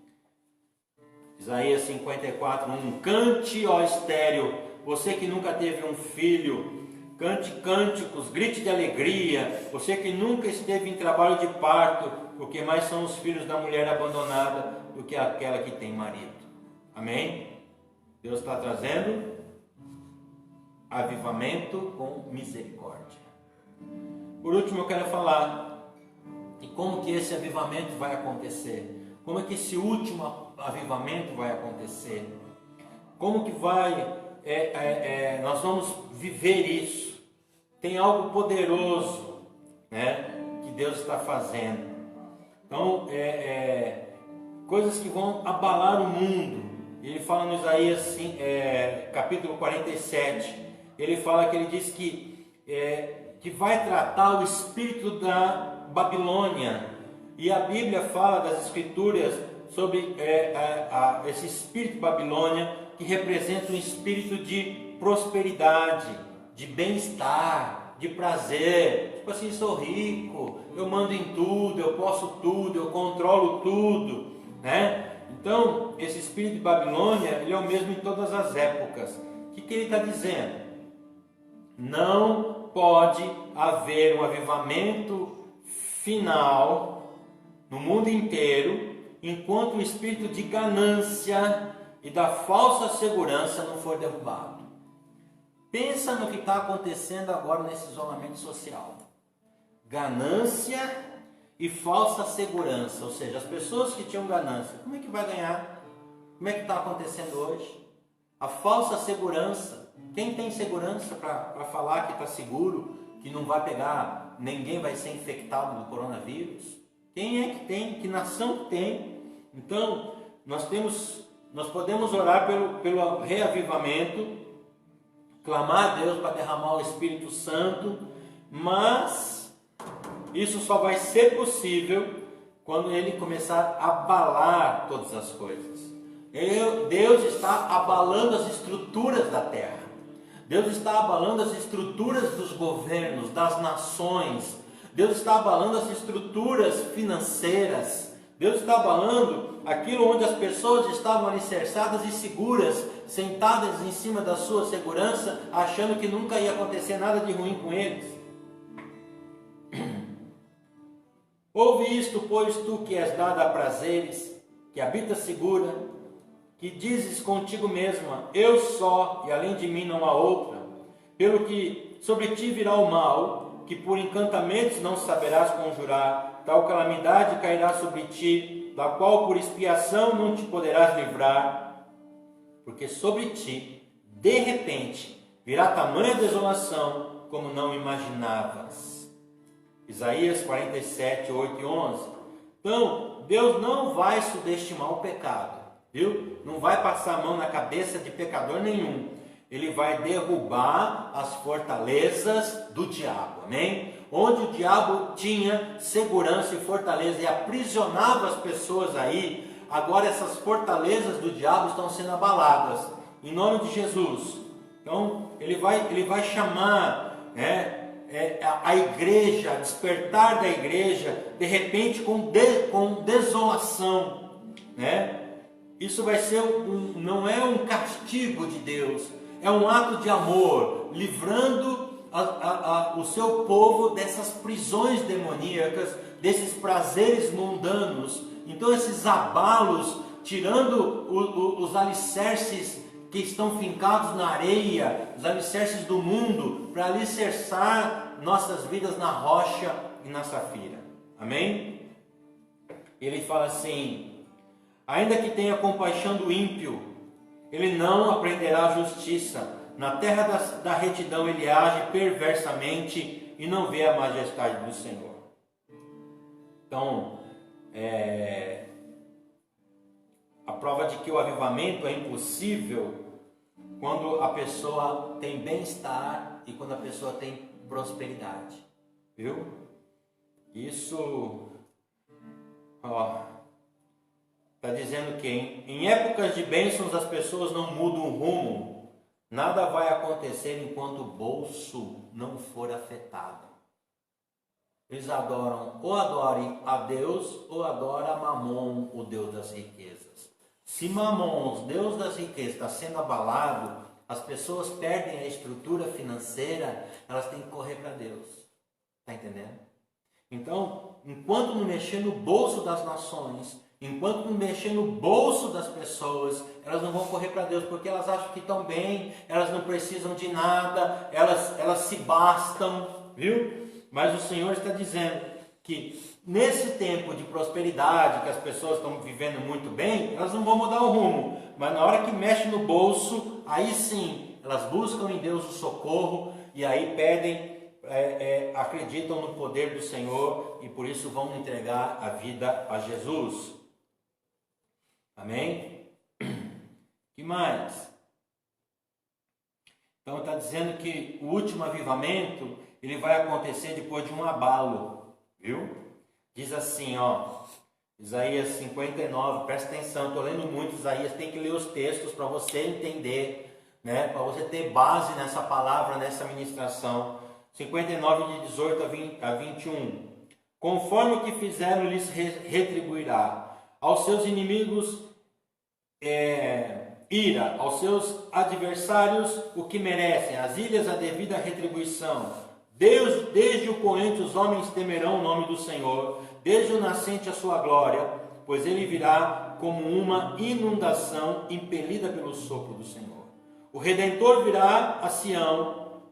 Speaker 1: Isaías 54:1, cante, ó estéril, você que nunca teve um filho, cante cânticos, grite de alegria, você que nunca esteve em trabalho de parto, porque mais são os filhos da mulher abandonada do que aquela que tem marido. Amém? Deus está trazendo avivamento com misericórdia. Por último, eu quero falar de como que esse avivamento vai acontecer. Como é que esse último avivamento vai acontecer? Como que nós vamos viver isso? Tem algo poderoso, né, que Deus está fazendo. Então, coisas que vão abalar o mundo. Ele fala no Isaías capítulo 47, ele fala que ele diz que vai tratar o espírito da Babilônia, e a Bíblia fala das Escrituras sobre esse espírito de Babilônia, que representa um espírito de prosperidade, de bem-estar, de prazer, tipo assim, sou rico, eu mando em tudo, eu posso tudo, eu controlo tudo, né? Então, esse espírito de Babilônia, ele é o mesmo em todas as épocas. O que ele está dizendo? Não pode haver um avivamento final no mundo inteiro, enquanto o espírito de ganância e da falsa segurança não for derrubado. Pensa no que está acontecendo agora nesse isolamento social. Ganância e falsa segurança, ou seja, as pessoas que tinham ganância, como é que vai ganhar? Como é que está acontecendo hoje? A falsa segurança, quem tem segurança para falar que está seguro, que não vai pegar, ninguém vai ser infectado do coronavírus? Quem é que tem? Que nação tem? Então, nós podemos orar pelo reavivamento, clamar a Deus para derramar o Espírito Santo, mas isso só vai ser possível quando Ele começar a abalar todas as coisas. Deus está abalando as estruturas da terra. Deus está abalando as estruturas dos governos, das nações. Deus está abalando as estruturas financeiras. Deus está abalando aquilo onde as pessoas estavam alicerçadas e seguras, sentadas em cima da sua segurança, achando que nunca ia acontecer nada de ruim com eles. Ouve isto, pois tu que és dada a prazeres, que habitas segura, que dizes contigo mesma, eu só, e além de mim não há outra, pelo que sobre ti virá o mal, que por encantamentos não saberás conjurar, tal calamidade cairá sobre ti, da qual por expiação não te poderás livrar, porque sobre ti, de repente, virá tamanha desolação, como não imaginavas. Isaías 47, 8 e 11. Então, Deus não vai subestimar o pecado, viu? Não vai passar a mão na cabeça de pecador nenhum. Ele vai derrubar as fortalezas do diabo, amém? Onde o diabo tinha segurança e fortaleza e aprisionava as pessoas aí, agora essas fortalezas do diabo estão sendo abaladas, em nome de Jesus. Então, ele vai chamar, né, a igreja, a despertar da igreja, de repente com desolação, né? Isso vai ser não é um castigo de Deus, é um ato de amor, livrando o seu povo dessas prisões demoníacas, desses prazeres mundanos. Então esses abalos, tirando os alicerces que estão fincados na areia, os alicerces do mundo, para alicerçar nossas vidas na rocha e na safira. Amém? Ele fala assim: ainda que tenha compaixão do ímpio, ele não aprenderá a justiça. Na terra da retidão ele age perversamente e não vê a majestade do Senhor. Então, a prova de que o avivamento é impossível quando a pessoa tem bem-estar e quando a pessoa tem prosperidade. Viu? Isso, está dizendo que em épocas de bênçãos as pessoas não mudam o rumo. Nada vai acontecer enquanto o bolso não for afetado. Eles adoram, ou adorem a Deus, ou adoram a Mamon, o Deus das riquezas. Se Mamon, o Deus das riquezas, está sendo abalado, as pessoas perdem a estrutura financeira, elas têm que correr para Deus. Está entendendo? Então, enquanto não mexer no bolso das nações, enquanto não mexer no bolso das pessoas, elas não vão correr para Deus, porque elas acham que estão bem, elas não precisam de nada, elas se bastam, viu? Mas o Senhor está dizendo que nesse tempo de prosperidade, que as pessoas estão vivendo muito bem, elas não vão mudar o rumo, mas na hora que mexe no bolso, aí sim, elas buscam em Deus o socorro, e aí pedem, acreditam no poder do Senhor, e por isso vão entregar a vida a Jesus. Amém? Que mais? Então está dizendo que o último avivamento, ele vai acontecer depois de um abalo, viu? Diz assim, Isaías 59, presta atenção, estou lendo muito Isaías, tem que ler os textos para você entender, né? Para você ter base nessa palavra, nessa ministração. 59 de 18 a 21. Conforme o que fizeram, lhes retribuirá. Aos seus inimigos ira, aos seus adversários o que merecem, as ilhas a devida retribuição. Deus, desde o poente os homens temerão o nome do Senhor, desde o nascente a sua glória, pois ele virá como uma inundação impelida pelo sopro do Senhor. O Redentor virá a Sião,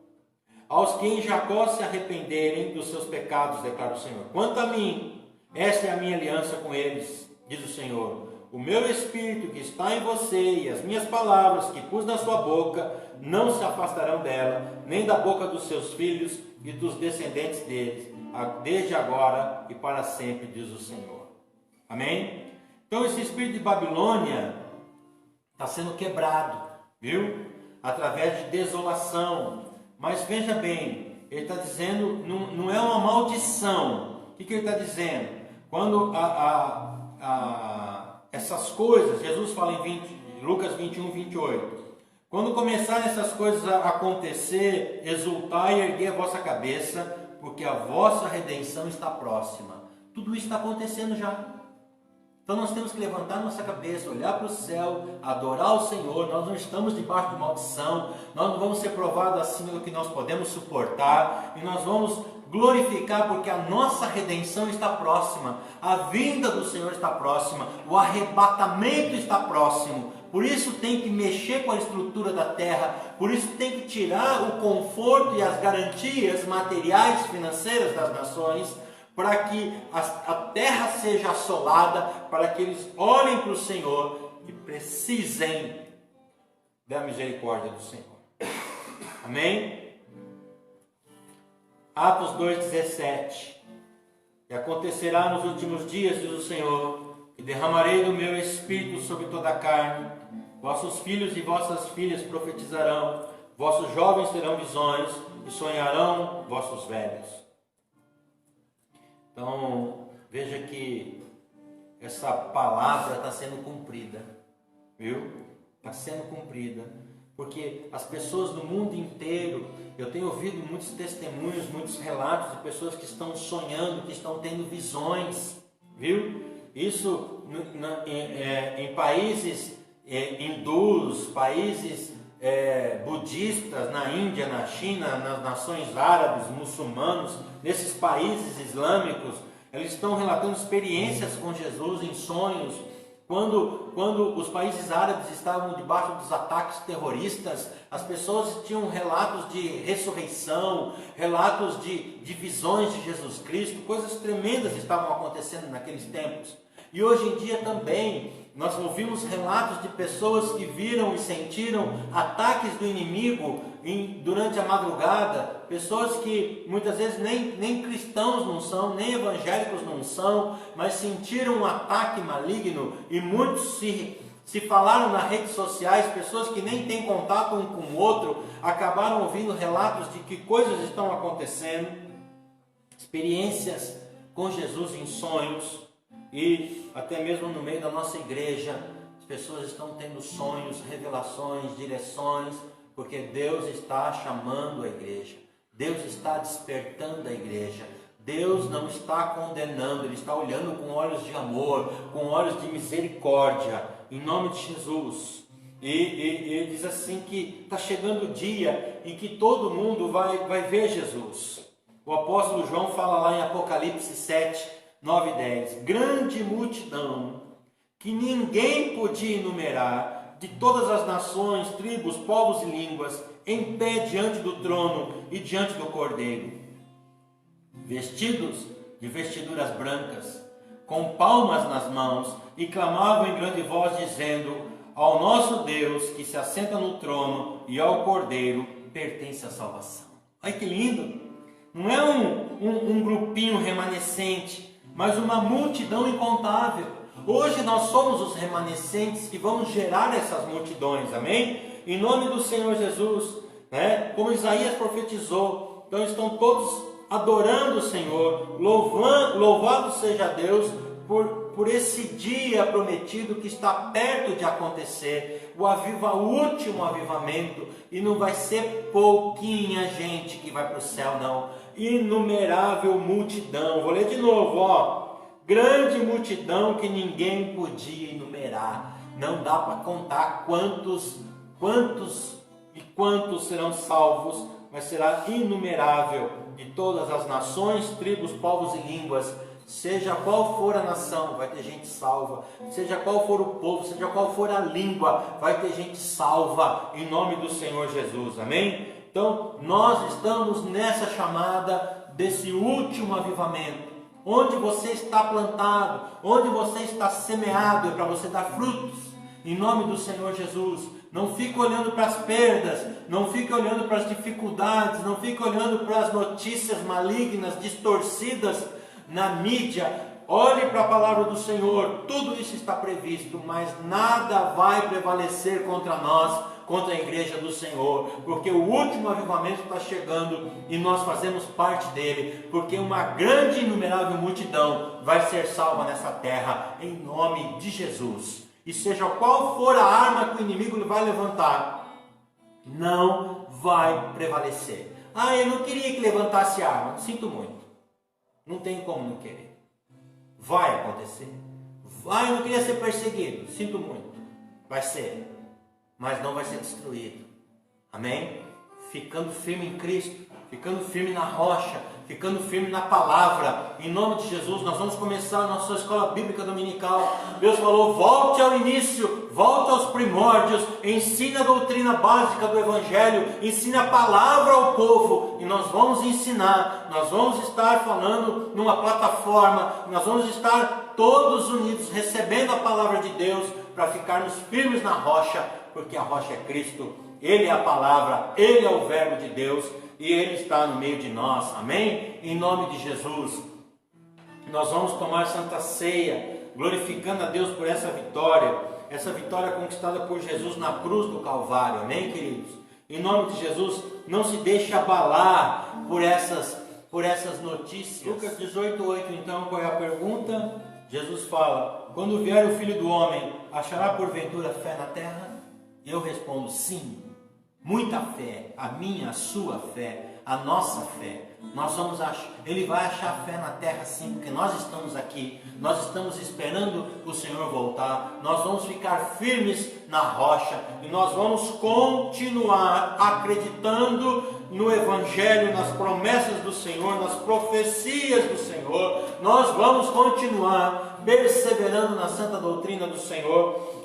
Speaker 1: aos que em Jacó se arrependerem dos seus pecados, declara o Senhor. Quanto a mim, esta é a minha aliança com eles, diz o Senhor. O meu Espírito que está em você e as minhas palavras que pus na sua boca não se afastarão dela, nem da boca dos seus filhos e dos descendentes deles, desde agora e para sempre, diz o Senhor. Amém? Então esse espírito de Babilônia está sendo quebrado, viu? Através de desolação. Mas veja bem, ele está dizendo, não é uma maldição. O que ele está dizendo? Quando essas coisas, Jesus fala em Lucas 21, 28. Quando começarem essas coisas a acontecer, exultai e erguei a vossa cabeça, porque a vossa redenção está próxima. Tudo isso está acontecendo já. Então nós temos que levantar nossa cabeça, olhar para o céu, adorar o Senhor. Nós não estamos debaixo de maldição, nós não vamos ser provados acima do que nós podemos suportar, e nós vamos glorificar porque a nossa redenção está próxima, a vinda do Senhor está próxima, o arrebatamento está próximo. Por isso tem que mexer com a estrutura da terra, por isso tem que tirar o conforto e as garantias materiais financeiras das nações, para que a terra seja assolada, para que eles olhem para o Senhor e precisem da misericórdia do Senhor. Amém? Atos 2,17. E acontecerá nos últimos dias, diz o Senhor, que derramarei do meu Espírito sobre toda a carne. Vossos filhos e vossas filhas profetizarão, vossos jovens terão visões e sonharão vossos velhos. Então, veja que essa palavra está sendo cumprida, viu? Está sendo cumprida, porque as pessoas do mundo inteiro, eu tenho ouvido muitos testemunhos, muitos relatos de pessoas que estão sonhando, que estão tendo visões, viu? Isso em países hindus, países budistas, na Índia, na China, nas nações árabes, muçulmanos, nesses países islâmicos, eles estão relatando experiências com Jesus em sonhos, Quando os países árabes estavam debaixo dos ataques terroristas, as pessoas tinham relatos de ressurreição, relatos de visões de Jesus Cristo, coisas tremendas estavam acontecendo naqueles tempos. E hoje em dia também, nós ouvimos relatos de pessoas que viram e sentiram ataques do inimigo durante a madrugada, pessoas que muitas vezes nem cristãos não são, nem evangélicos não são, mas sentiram um ataque maligno, e muitos se falaram nas redes sociais, pessoas que nem têm contato um com o outro, acabaram ouvindo relatos de que coisas estão acontecendo, experiências com Jesus em sonhos, e até mesmo no meio da nossa igreja, as pessoas estão tendo sonhos, revelações, direções, porque Deus está chamando a igreja, Deus está despertando a igreja, Deus não está condenando, Ele está olhando com olhos de amor, com olhos de misericórdia, em nome de Jesus. E ele diz assim que está chegando o dia em que todo mundo vai ver Jesus. O apóstolo João fala lá em Apocalipse 7, 9 e 10, grande multidão que ninguém podia enumerar, de todas as nações, tribos, povos e línguas, em pé diante do trono e diante do Cordeiro, vestidos de vestiduras brancas, com palmas nas mãos, e clamavam em grande voz, dizendo: ao nosso Deus que se assenta no trono e ao Cordeiro pertence a salvação. Olha que lindo! Não é um grupinho remanescente, mas uma multidão incontável. Hoje nós somos os remanescentes que vamos gerar essas multidões, amém? Em nome do Senhor Jesus, né? Como Isaías profetizou, então estão todos adorando o Senhor, louvado seja Deus por esse dia prometido que está perto de acontecer, o último avivamento, e não vai ser pouquinha gente que vai para o céu, não, inumerável multidão. Vou ler de novo, ó. Grande multidão que ninguém podia enumerar, não dá para contar quantos serão salvos, mas será inumerável, de todas as nações, tribos, povos e línguas. Seja qual for a nação, vai ter gente salva. Seja qual for o povo, seja qual for a língua, vai ter gente salva, em nome do Senhor Jesus, amém? Então, nós estamos nessa chamada desse último avivamento. Onde você está plantado, onde você está semeado, é para você dar frutos, em nome do Senhor Jesus. Não fique olhando para as perdas, não fique olhando para as dificuldades, não fique olhando para as notícias malignas, distorcidas na mídia. Olhe para a palavra do Senhor, tudo isso está previsto, mas nada vai prevalecer contra nós, contra a igreja do Senhor, porque o último avivamento está chegando e nós fazemos parte dele, porque uma grande e inumerável multidão vai ser salva nessa terra, em nome de Jesus. E seja qual for a arma que o inimigo vai levantar, não vai prevalecer. Ah, eu não queria que levantasse arma. Sinto muito, não tem como não querer. Vai acontecer. Ah, eu não queria ser perseguido. Sinto muito, vai ser, mas não vai ser destruído, amém? Ficando firme em Cristo, ficando firme na rocha, ficando firme na palavra, em nome de Jesus. Nós vamos começar a nossa escola bíblica dominical. Deus falou: volte ao início, volte aos primórdios, ensina a doutrina básica do Evangelho, ensina a palavra ao povo, e nós vamos ensinar, nós vamos estar falando numa plataforma, nós vamos estar todos unidos, recebendo a palavra de Deus, para ficarmos firmes na rocha, porque a rocha é Cristo, Ele é a palavra, Ele é o verbo de Deus, e Ele está no meio de nós, amém? Em nome de Jesus, nós vamos tomar Santa Ceia, glorificando a Deus por essa vitória conquistada por Jesus na cruz do Calvário, amém, queridos? Em nome de Jesus, não se deixe abalar por essas notícias. Lucas 18:8, então, qual é a pergunta? Jesus fala: quando vier o Filho do Homem, achará porventura fé na terra? E eu respondo: sim, muita fé, a minha, a sua fé, a nossa fé. Ele vai achar fé na terra, sim, porque nós estamos aqui, nós estamos esperando o Senhor voltar, nós vamos ficar firmes na rocha, e nós vamos continuar acreditando no Evangelho, nas promessas do Senhor, nas profecias do Senhor. Nós vamos continuar perseverando na santa doutrina do Senhor.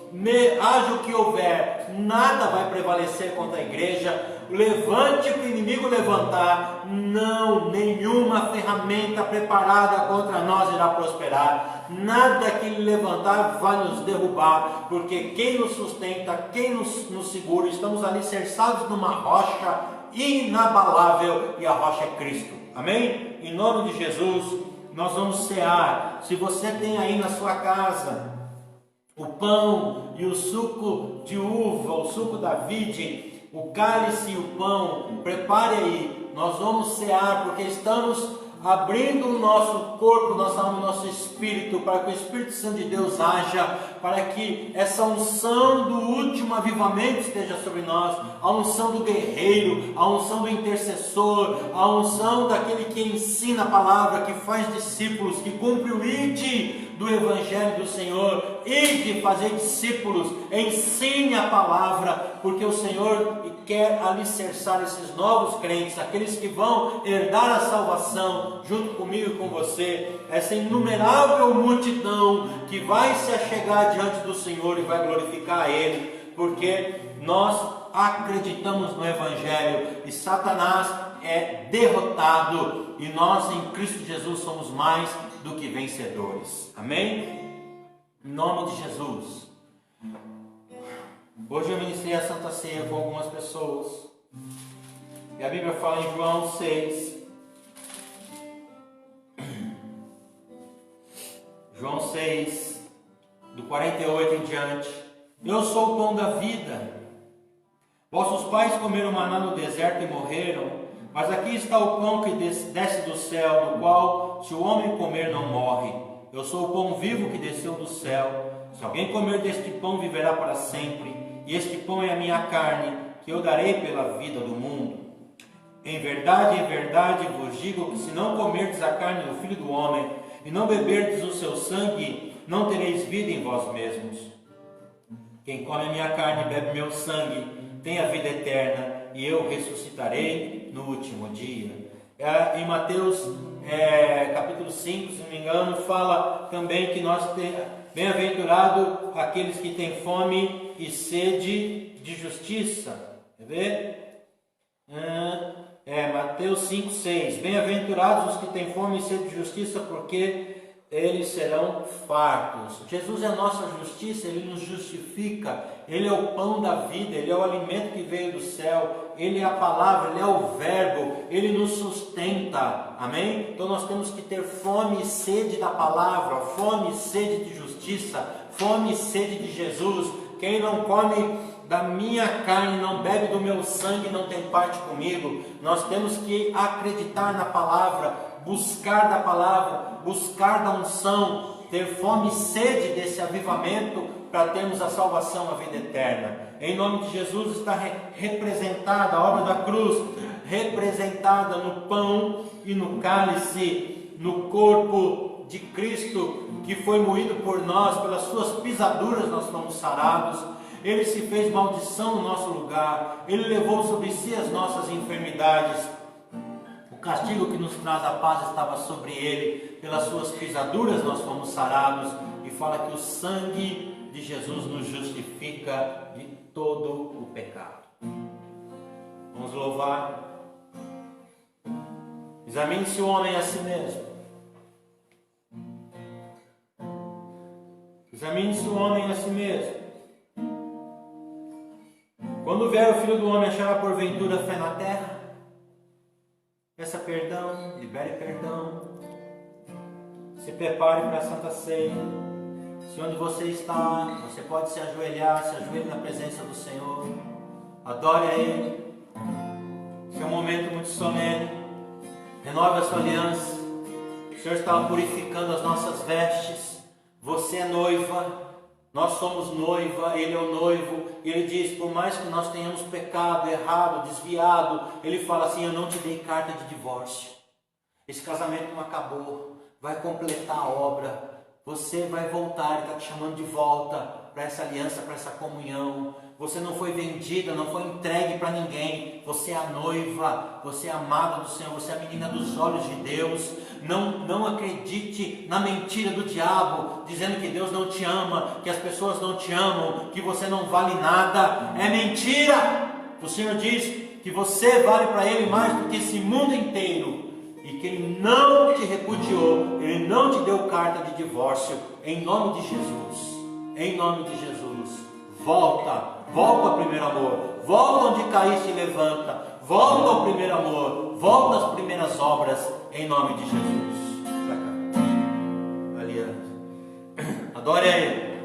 Speaker 1: Haja o que houver, nada vai prevalecer contra a igreja. Levante o que o inimigo levantar, não, nenhuma ferramenta preparada contra nós irá prosperar. Nada que ele levantar vai nos derrubar, porque quem nos sustenta, quem nos segura, estamos alicerçados numa rocha inabalável, e a rocha é Cristo. Amém? Em nome de Jesus, nós vamos cear. Se você tem aí na sua casa o pão e o suco de uva, o suco da vide, o cálice e o pão, prepare aí, nós vamos cear, porque estamos abrindo o nosso corpo, nossa alma, nosso espírito, para que o Espírito Santo de Deus haja, para que essa unção do último avivamento esteja sobre nós, a unção do guerreiro, a unção do intercessor, a unção daquele que ensina a palavra, que faz discípulos, que cumpre o ide do Evangelho do Senhor, ide fazer discípulos, ensine a palavra, porque o Senhor quer alicerçar esses novos crentes, aqueles que vão herdar a salvação, junto comigo e com você, essa inumerável multidão que vai se achegar diante do Senhor e vai glorificar a Ele, porque nós acreditamos no Evangelho e Satanás é derrotado e nós em Cristo Jesus somos mais do que vencedores. Amém? Em nome de Jesus. Hoje eu ministrei a Santa Ceia com algumas pessoas e a Bíblia fala em João 6, João 6, do 48 em diante: eu sou o pão da vida. Vossos pais comeram maná no deserto e morreram, mas aqui está o pão que desce do céu, do qual, se o homem comer, não morre. Eu sou o pão vivo que desceu do céu. Se alguém comer deste pão, viverá para sempre. E este pão é a minha carne, que eu darei pela vida do mundo. Em verdade, vos digo que se não comerdes a carne do Filho do Homem, e não beberdes o seu sangue, não tereis vida em vós mesmos. Quem come a minha carne e bebe meu sangue, tem a vida eterna, e eu ressuscitarei no último dia. Em Mateus capítulo 5, se não me engano, fala também que nós bem-aventurado aqueles que têm fome e sede de justiça. Quer ver? Mateus 5, 6. Bem-aventurados os que têm fome e sede de justiça, porque eles serão fartos. Jesus é a nossa justiça, Ele nos justifica, Ele é o pão da vida, Ele é o alimento que veio do céu, Ele é a palavra, Ele é o verbo, Ele nos sustenta, amém? Então nós temos que ter fome e sede da palavra, fome e sede de justiça, fome e sede de Jesus. Quem não come da minha carne, não bebe do meu sangue, não tem parte comigo. Nós temos que acreditar na palavra, buscar da palavra, buscar da unção, ter fome e sede desse avivamento para termos a salvação, a vida eterna. Em nome de Jesus está representada a obra da cruz, representada no pão e no cálice, no corpo de Cristo que foi moído por nós, pelas suas pisaduras nós fomos sarados. Ele se fez maldição no nosso lugar, Ele levou sobre si as nossas enfermidades. O castigo que nos traz a paz estava sobre Ele, pelas suas pisaduras nós fomos sarados. E fala que o sangue de Jesus nos justifica de todo o pecado. Vamos louvar. Examine-se o homem a si mesmo. Examine-se o homem a si mesmo. Quando vier o Filho do Homem, achará porventura fé na terra? Peça perdão, libere perdão. Se prepare para a Santa Ceia. Se onde você está, você pode se ajoelhar, se ajoelhe na presença do Senhor. Adore a Ele. Esse é um momento muito solene. Renove a sua aliança. O Senhor está purificando as nossas vestes. Você é noiva. Nós somos noiva, Ele é o noivo. Ele diz, por mais que nós tenhamos pecado, errado, desviado, Ele fala assim, eu não te dei carta de divórcio. Esse casamento não acabou, vai completar a obra. Você vai voltar, Ele está te chamando de volta para essa aliança, para essa comunhão. Você não foi vendida, não foi entregue para ninguém. Você é a noiva, você é a amada do Senhor, você é a menina dos olhos de Deus. Não acredite na mentira do diabo, dizendo que Deus não te ama, que as pessoas não te amam, que você não vale nada. É mentira! O Senhor diz que você vale para Ele mais do que esse mundo inteiro. E que Ele não te repudiou, Ele não te deu carta de divórcio. Em nome de Jesus. Em nome de Jesus. Volta ao primeiro amor. Volta onde caíste e levanta. Volta ao primeiro amor. Volta às primeiras obras. Em nome de Jesus. Pra cá. Ali. Adore a Ele.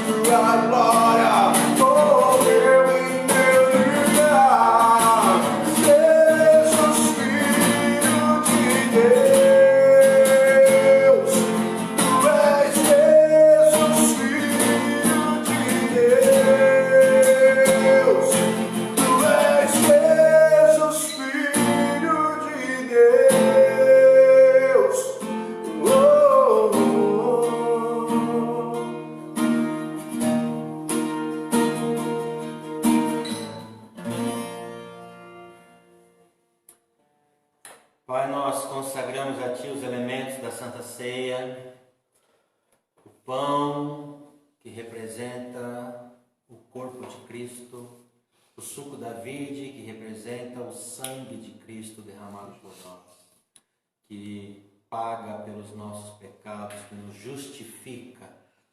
Speaker 3: tua glória, oh meu e meu lugar. Jesus, Filho de Deus, tu és Jesus, Filho de Deus, tu és Jesus, Filho de Deus. Oh, oh, oh.
Speaker 1: Pai, nós consagramos a Ti os elementos da Santa Ceia, o pão que representa o corpo de Cristo, o suco da vide que representa o sangue de Cristo derramado por nós, que paga pelos nossos pecados, que nos justifica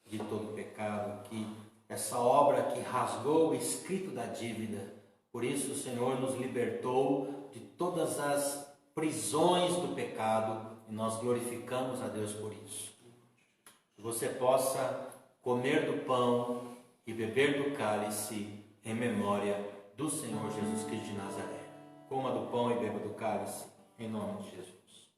Speaker 1: de todo pecado, que essa obra que rasgou o escrito da dívida, por isso o Senhor nos libertou de todas as prisões do pecado e nós glorificamos a Deus por isso. Que você possa comer do pão e beber do cálice em memória do Senhor Jesus Cristo de Nazaré. Coma do pão e beba do cálice em nome de Jesus.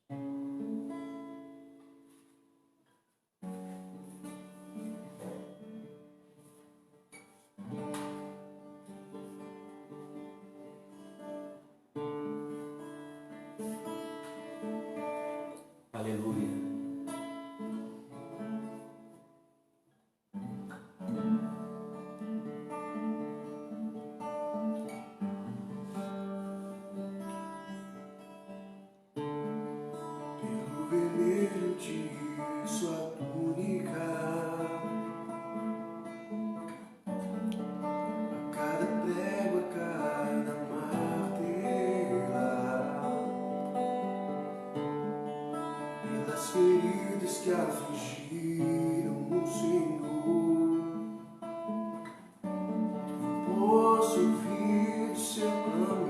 Speaker 1: Aleluia.
Speaker 3: Pelo vermelho de sua túnica, a cada prego, a cada martela, pelas feridas que afligiram o Senhor, posso ouvir o seu clamor.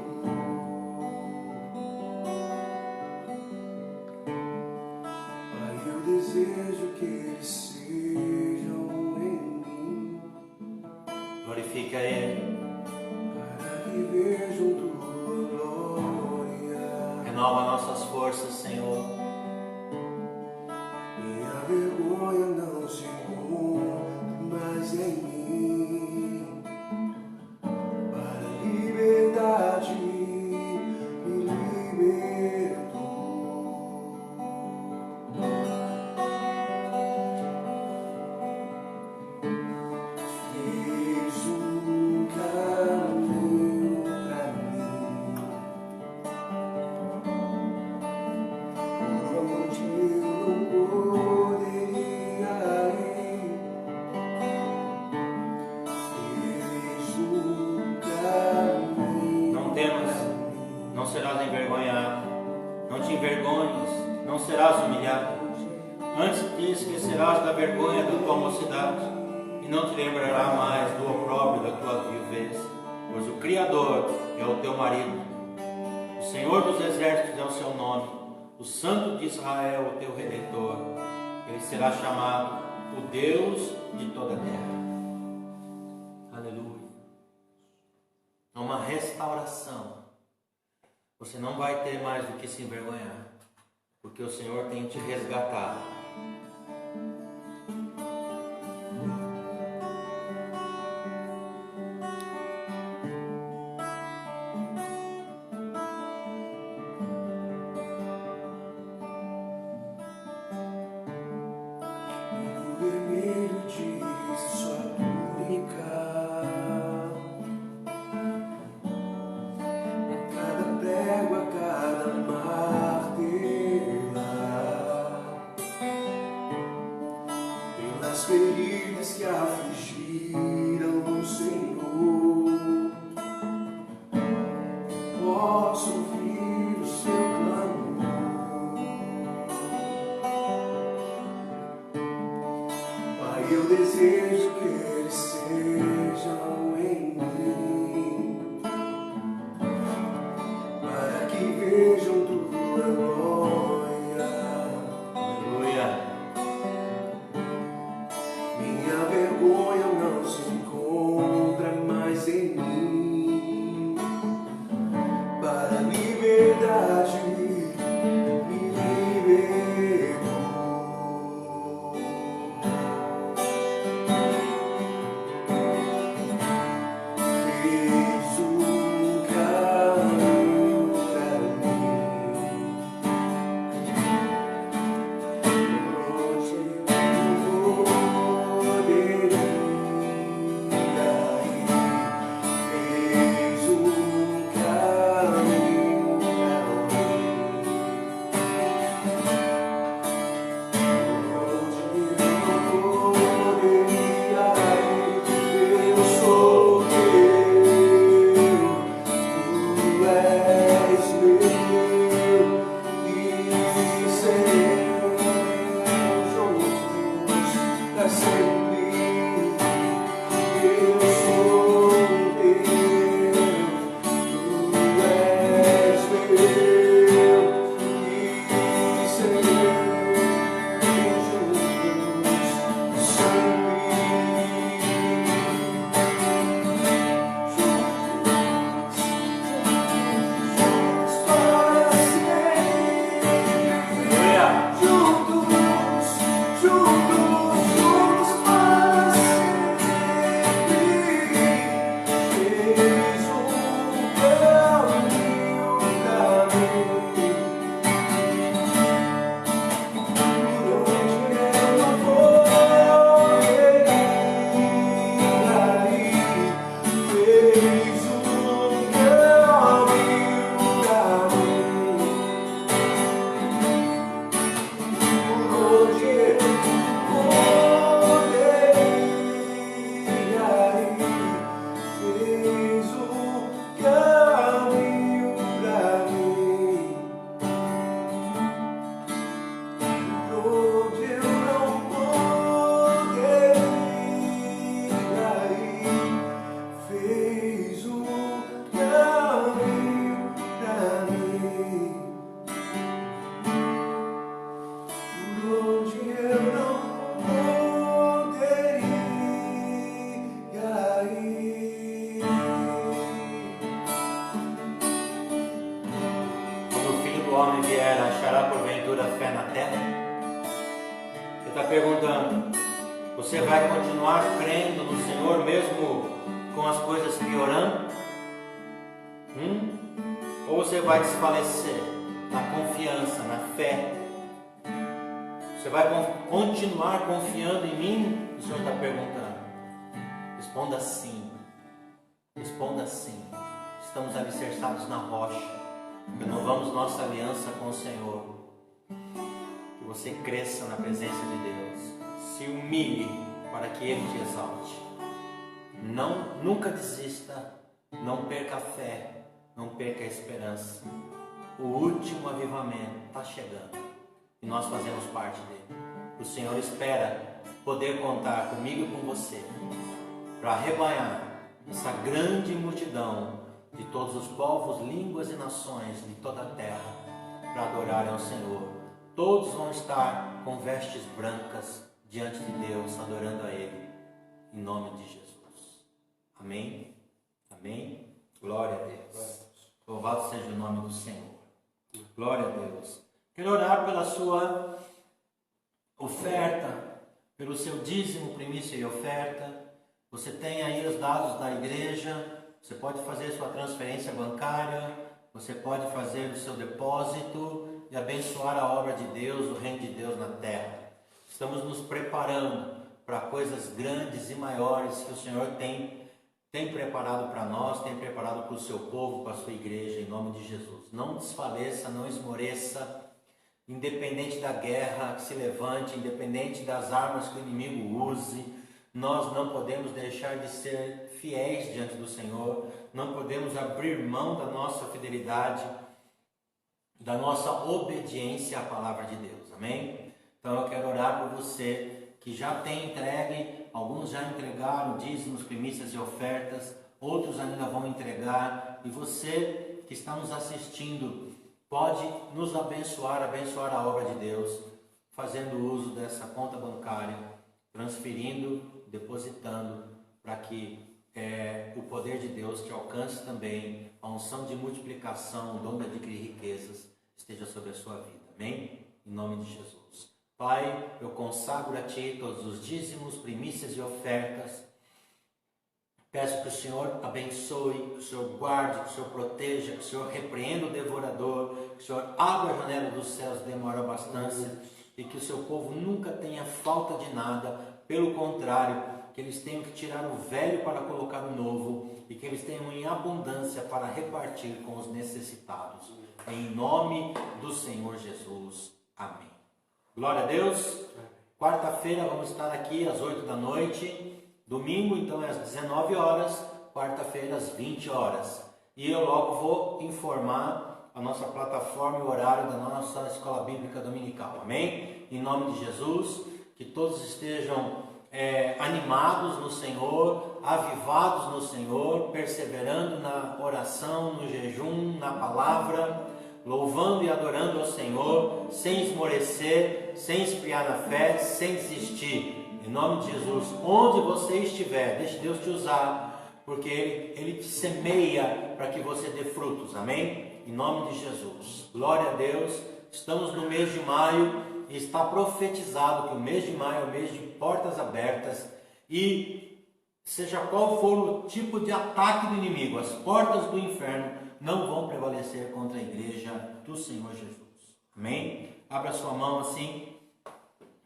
Speaker 3: Pai, eu desejo que eles sejam em mim,
Speaker 1: Glorifique a Ele.
Speaker 3: para que vejam tua glória.
Speaker 1: Renova nossas forças, Senhor.
Speaker 3: Minha vergonha não se encontra mais em mim, para a liberdade me libertou. Fez um caminho pra mim, por onde eu não poderia ir. Fez um caminho.
Speaker 1: Não temas, não serás envergonhado. Não te envergonhes, não serás humilhado. Antes te esquecerás da vergonha da tua mocidade e não te lembrará mais do opróbrio da tua viuvez, pois o Criador é o teu marido, o Senhor dos exércitos é o seu nome, o Santo de Israel o teu Redentor. Ele será chamado o Deus de toda a terra. Aleluia. É uma restauração. Você não vai ter mais do que se envergonhar, porque o Senhor tem te resgatado.
Speaker 3: O vermelho de sua túnica, a cada prego, a cada martela, pelas feridas que afligiram o Senhor, posso ouvir o seu clamor. Pai, eu desejo que eles sejam em mim, para que vejam tua glória.
Speaker 1: Aleluia.
Speaker 3: Minha vergonha
Speaker 2: não se encontra mais em mim. Para a liberdade me libertou. Fez um caminho pra mim. Onde
Speaker 1: homem vier, achará porventura fé na terra? Ele está perguntando, você vai continuar crendo no Senhor mesmo com as coisas piorando? Ou você vai desfalecer na confiança, na fé? Você vai continuar confiando em mim? O Senhor está perguntando. Responda sim. Responda sim. Estamos alicerçados na rocha. Renovamos nossa aliança com o Senhor. Que você cresça na presença de Deus. Se humilhe para que Ele te exalte. Nunca desista. Não perca a fé. Não perca a esperança. O último avivamento está chegando. E nós fazemos parte dele. O Senhor espera poder contar comigo e com você para arrebanhar essa grande multidão de todos os povos, línguas e nações de toda a terra para adorarem ao Senhor. Todos vão estar com vestes brancas diante de Deus, adorando a Ele, em nome de Jesus. Amém? Amém? Glória a Deus. Louvado seja o nome do Senhor. Glória a Deus. Quero orar pela sua oferta, pelo seu dízimo, primícia e oferta. Você tem aí os dados da igreja. Você pode fazer sua transferência bancária, você pode fazer o seu depósito e abençoar a obra de Deus, o reino de Deus na terra. Estamos nos preparando para coisas grandes e maiores que o Senhor tem preparado para nós, tem preparado para o seu povo, para a sua igreja, em nome de Jesus. Não desfaleça, não esmoreça, independente da guerra que se levante, independente das armas que o inimigo use, nós não podemos deixar de ser fiéis diante do Senhor, não podemos abrir mão da nossa fidelidade, da nossa obediência à palavra de Deus, amém? Então eu quero orar por você que já tem entregue, alguns já entregaram dízimos, primícias e ofertas, outros ainda vão entregar, e você que está nos assistindo, pode nos abençoar a obra de Deus, fazendo uso dessa conta bancária, transferindo depositando para que o poder de Deus te alcance também, a unção de multiplicação, o dom de adquirir riquezas esteja sobre a sua vida. Amém? Em nome de Jesus. Pai, eu consagro a Ti todos os dízimos, primícias e ofertas. Peço que o Senhor abençoe, que o Senhor guarde, que o Senhor proteja, que o Senhor repreenda o devorador, que o Senhor abra a janela dos céus, dê maior abastança, e que o seu povo nunca tenha falta de nada. Pelo contrário, que eles tenham que tirar o velho para colocar o novo, e que eles tenham em abundância para repartir com os necessitados. Em nome do Senhor Jesus. Amém. Glória a Deus. Quarta-feira vamos estar aqui às 8 da noite. Domingo, então, é às 19 horas. Quarta-feira, às 20 horas. E eu logo vou informar a nossa plataforma e o horário da nossa Escola Bíblica Dominical. Amém? Em nome de Jesus, que todos estejam animados no Senhor, avivados no Senhor, perseverando na oração, no jejum, na palavra, louvando e adorando ao Senhor, sem esmorecer, sem esfriar na fé, sem desistir. Em nome de Jesus, onde você estiver, deixe Deus te usar, porque Ele te semeia para que você dê frutos. Amém? Em nome de Jesus. Glória a Deus. Estamos no mês de maio. Está profetizado que o mês de maio é o mês de portas abertas, e seja qual for o tipo de ataque do inimigo, as portas do inferno não vão prevalecer contra a igreja do Senhor Jesus. Amém? Abra sua mão assim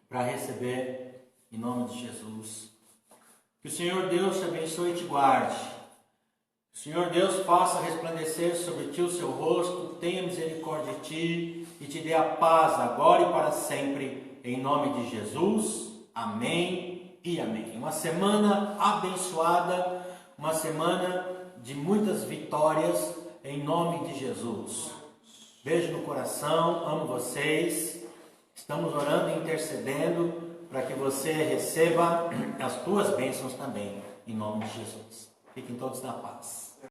Speaker 1: para receber em nome de Jesus. Que o Senhor Deus te abençoe e te guarde. Que o Senhor Deus faça resplandecer sobre ti o seu rosto, tenha misericórdia de ti e te dê a paz agora e para sempre, em nome de Jesus. Amém e amém. Uma semana abençoada, uma semana de muitas vitórias, em nome de Jesus. Beijo no coração, amo vocês. Estamos orando e intercedendo para que você receba as tuas bênçãos também, em nome de Jesus. Fiquem todos na paz.